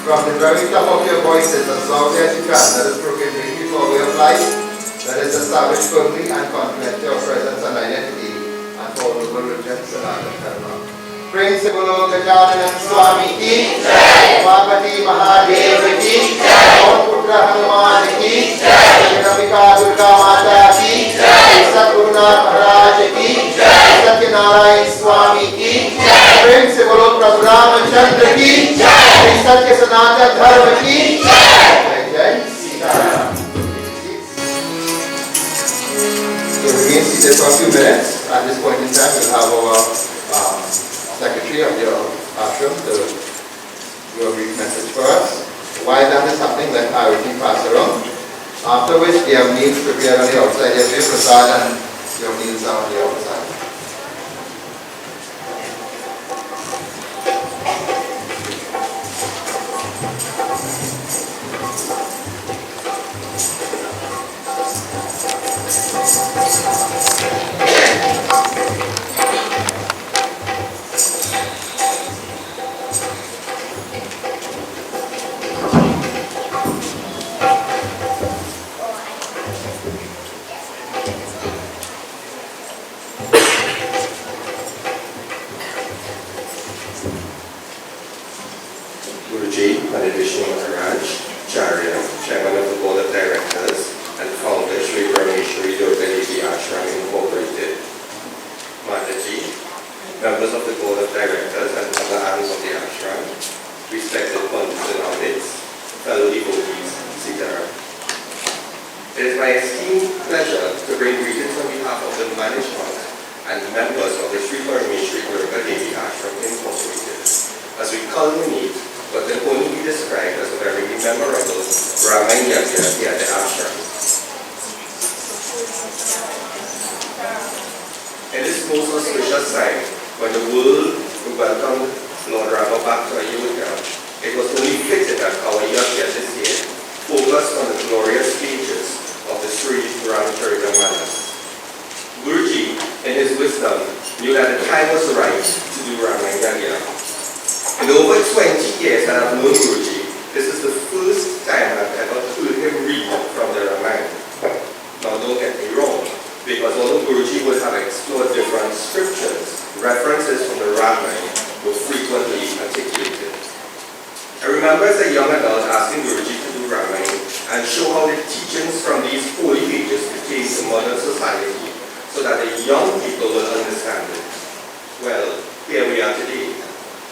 From the very top of your voices, as loudly as you can, let us proclaim the beautiful way of life that is established firmly and confident your presence and identity and for all religions and Dharma. Praise the Guru Gajanan Swami ki Jai, Bhagavati Mahadev ki Jai, Om Putra Hanuman ki Jai, Ramika Durga Mata ki Jai, Satguruna Maharaj ki Jai, Satyanarayan Swami ki Jai, Praise the Guru Prabhu Ramachandra ki Jai, Satya Sanatana Dharma ki Jai, Jai Sitaram. So remain seated for a few minutes. At this point in time, we'll have our secretary of your ashram to do a brief message for us. While that is happening, let everything pass around. After which, they have meals prepared on the outside. They have prasad and your meals are on the outside. Pundit Vishnu Maharaj, Chairman of the Board of Directors and founder Sri Yagya Ashram Incorporated. Mataji, members of the Board of Directors and other arms of the ashram, respected pundits and audits, fellow devotees, Sitaram. It is my esteemed pleasure to bring greetings on behalf of the management and members of the Sri Yagya Ashram Incorporated as we culminate what can only be described as a very memorable Ramayan Yagya here at the ashram. In this most auspicious time, when the world welcomed Lord Rama back to Yagya, it was only fitting that our Yagya this year focused on the glorious pages of the Sri Manas. Guruji, in his wisdom, knew that the time was right to do Ramayan Yagya. In over 20 years that I've known Guruji, this is the first time I've ever heard him read from the Ramayan. Now don't get me wrong, because although Guruji would have explored different scriptures, references from the Ramayan were frequently articulated. I remember as a young adult asking Guruji to do Ramayan and show how the teachings from these holy pages pertain to modern society so that the young people will understand it. Well, here we are today.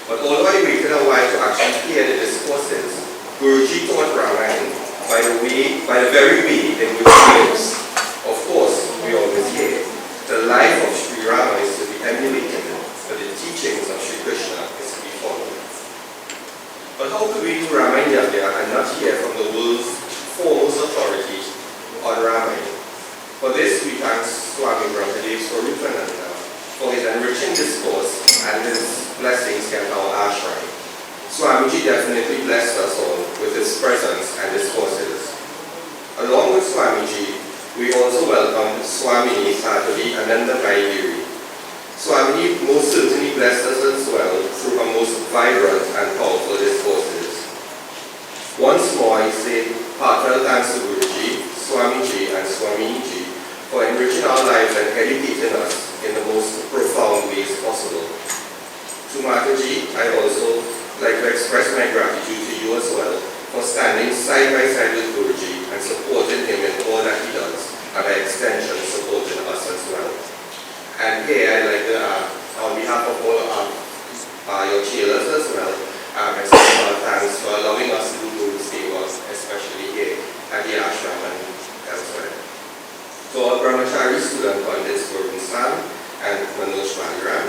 But although I waited a while to actually hear the discourses, Guruji taught Ramayan by the very way in which he lives. Of course, we always hear, the life of Sri Rama is to be emulated, but the teachings of Sri Krishna is to be followed. But how could we do Ramayan Yagya and not hear from the world's foremost authority on Ramayan? For this, we thank Swami Brahma I say heartfelt thanks to Guruji, Swamiji and Swamiji for enriching our lives and educating us in the most profound ways possible. To Mataji, I also like to express my gratitude to you as well for standing side by side with Guruji and supporting him in all that he does, and by extension supporting us as well. And here I'd like to, on behalf of all your cheerleaders as well, extend our thanks for allowing us to do Guru's favors, especially here at the ashram and elsewhere. To all Brahmachari student Pundits and Manoj Maliram,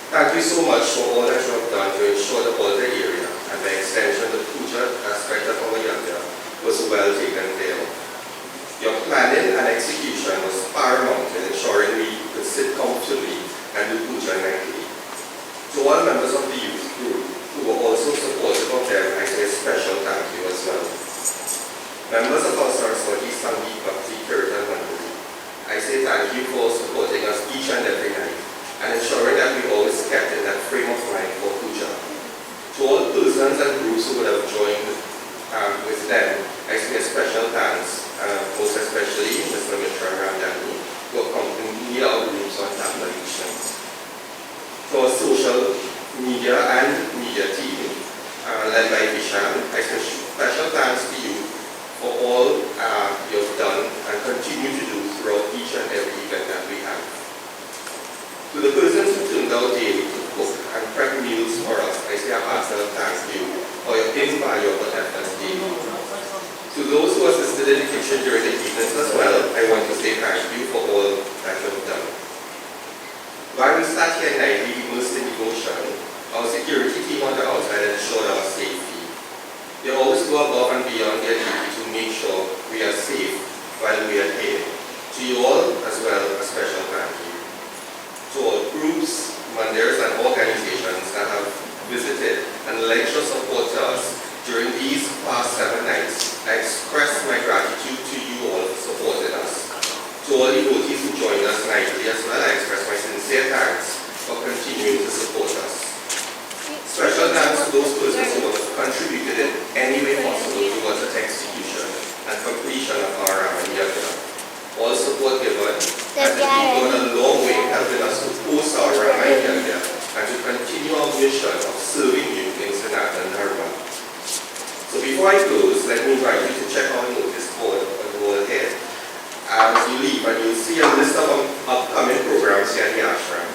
thank you so much for all that you have done to ensure the altar area and by extension the puja aspect of our Yagya was well taken care of. Your planning and execution was paramount in ensuring we could sit comfortably and do puja nightly. To all members of the youth group who were also supportive of them, I say a special thank you as well. Members of our Saraswati Sangeet Bhakti Kirtan Mandali, I say thank you for supporting us each and every night and ensuring that we always kept in that frame of mind for puja. To all persons and groups who would have joined with them, I say a special thanks, most especially Mr. Mitra Ramdani, who accompanied our groups on that mission. To our social media and media team, led by Vishan, I say special thanks to you for all you have done and continue to do throughout each and every event that we have. To the persons who turned out daily to cook and prep meals for us, I say a heartfelt thank you for your invaluable efforts daily. To those who assisted in the kitchen during the evenings as well, I want to say thank you for all that you have done. While we sat here nightly immersed in devotion, our security team on the outside ensured our safety. They always go above and beyond their duty to make sure we are safe while we are here. To you all as well, a special thank you. To all groups, mandirs and organizations that have visited and lent your support to us during these past 7 nights, I express my gratitude to you all for supporting us. To all devotees who joined us nightly as well, I express my sincere thanks for continuing to support us. Special thanks to those persons who have contributed in any way possible towards the execution and completion of our Ramayan Yagya. All support given has gone a long way helping us to post our Ramayan Yagya and to continue our mission of serving you in Sanatana Dharma. So before I close, let me invite you to check our notice board on the wall here. As you leave, and you'll see a list of upcoming programs here at the ashram.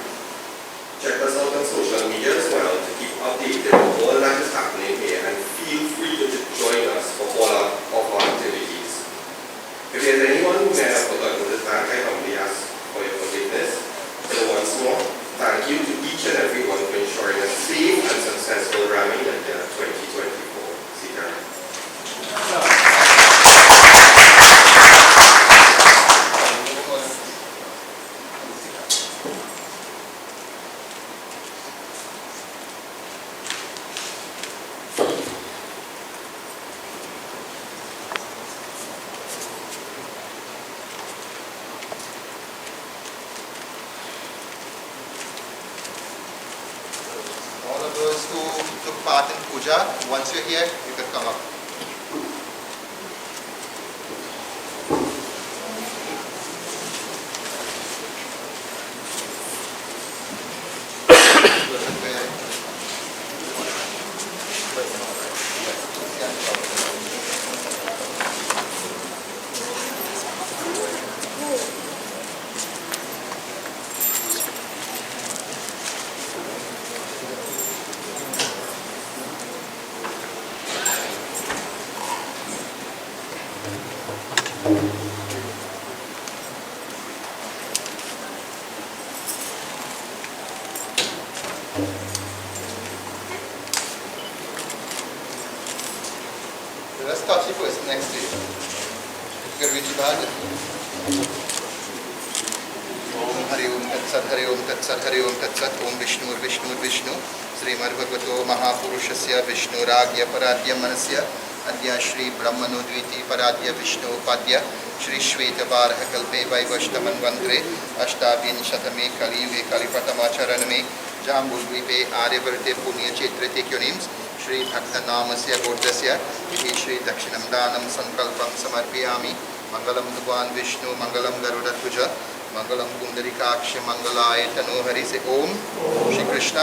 Check us out on social media as well to keep updated on all that is happening here, and feel free to join us for all of our activities. If there's anyone who may have forgotten to thank, I humbly ask for your forgiveness. So once more, thank you to each and everyone for ensuring a safe and successful Ramayan Yagya 2024. See you. Those who took part in puja, once you're here, you can come up. Let's touch it first next day. Gurviji Bhad. Om Hari Om Tat Hari Om Tat Hari Om Tat Om Vishnu Vishnu Srimad Bhagavato Mahapurushasya Vishnu Ragya Paradya Manasya Adya Shri Brahmanodviti Paradya Vishnu Padya Shri Shweta Varha Kalpe Vaivashtaman Vandre Ashtabin Shatame Kali Yuge Kalipatamacharaname Jambudvipe Aryavarte Punya Chetrate Kyonims Shri भक्तनामस्य गोत्रस्य इति श्री दक्षिणं दानं संकल्पं समर्पयामि। मंगलम भगवान विष्णु, मंगलम गरुड़ध्वज, मंगलम पुंडरीकाक्ष, मंगलाय तनोहरि। से ओम Shri Krishna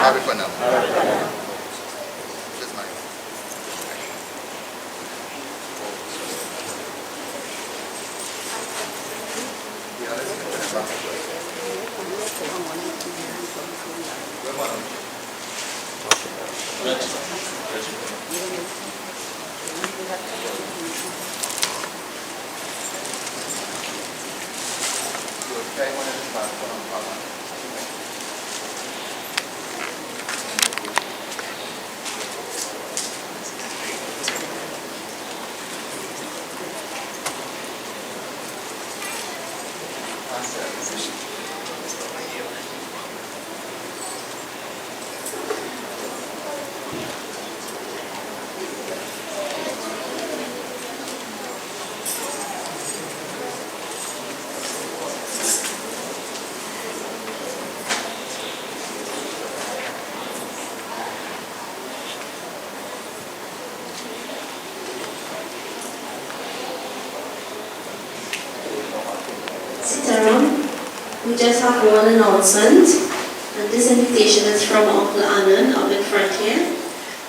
अर्पणम। We just have one announcement, and this invitation is from Uncle Anand up in front here.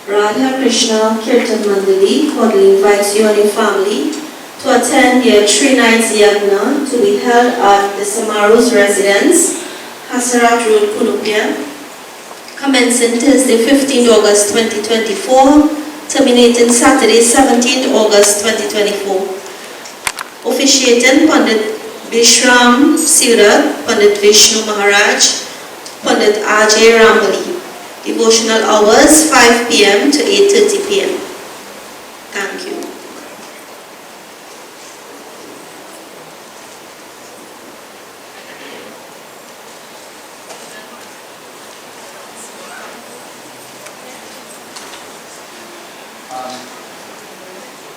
Radha Krishna Kirtan Mandali cordially invites you and your family to attend your 3 nights Yagya to be held at the Samaru's residence, Hasarat Road, Kulupia, commencing Thursday 15th August 2024, terminating Saturday 17th August 2024. Officiating Pundit Vishnu Pundit Vishnu Maharaj, Pundit Ramayan. Devotional hours 5 p.m. to 8:30 p.m. Thank you.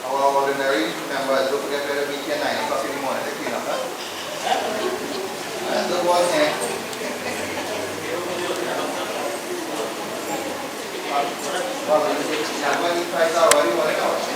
Our ordinary members, don't forget to meet here 9 o'clock in the morning to clean up. And the one here. Well, 25 hours, you want to know.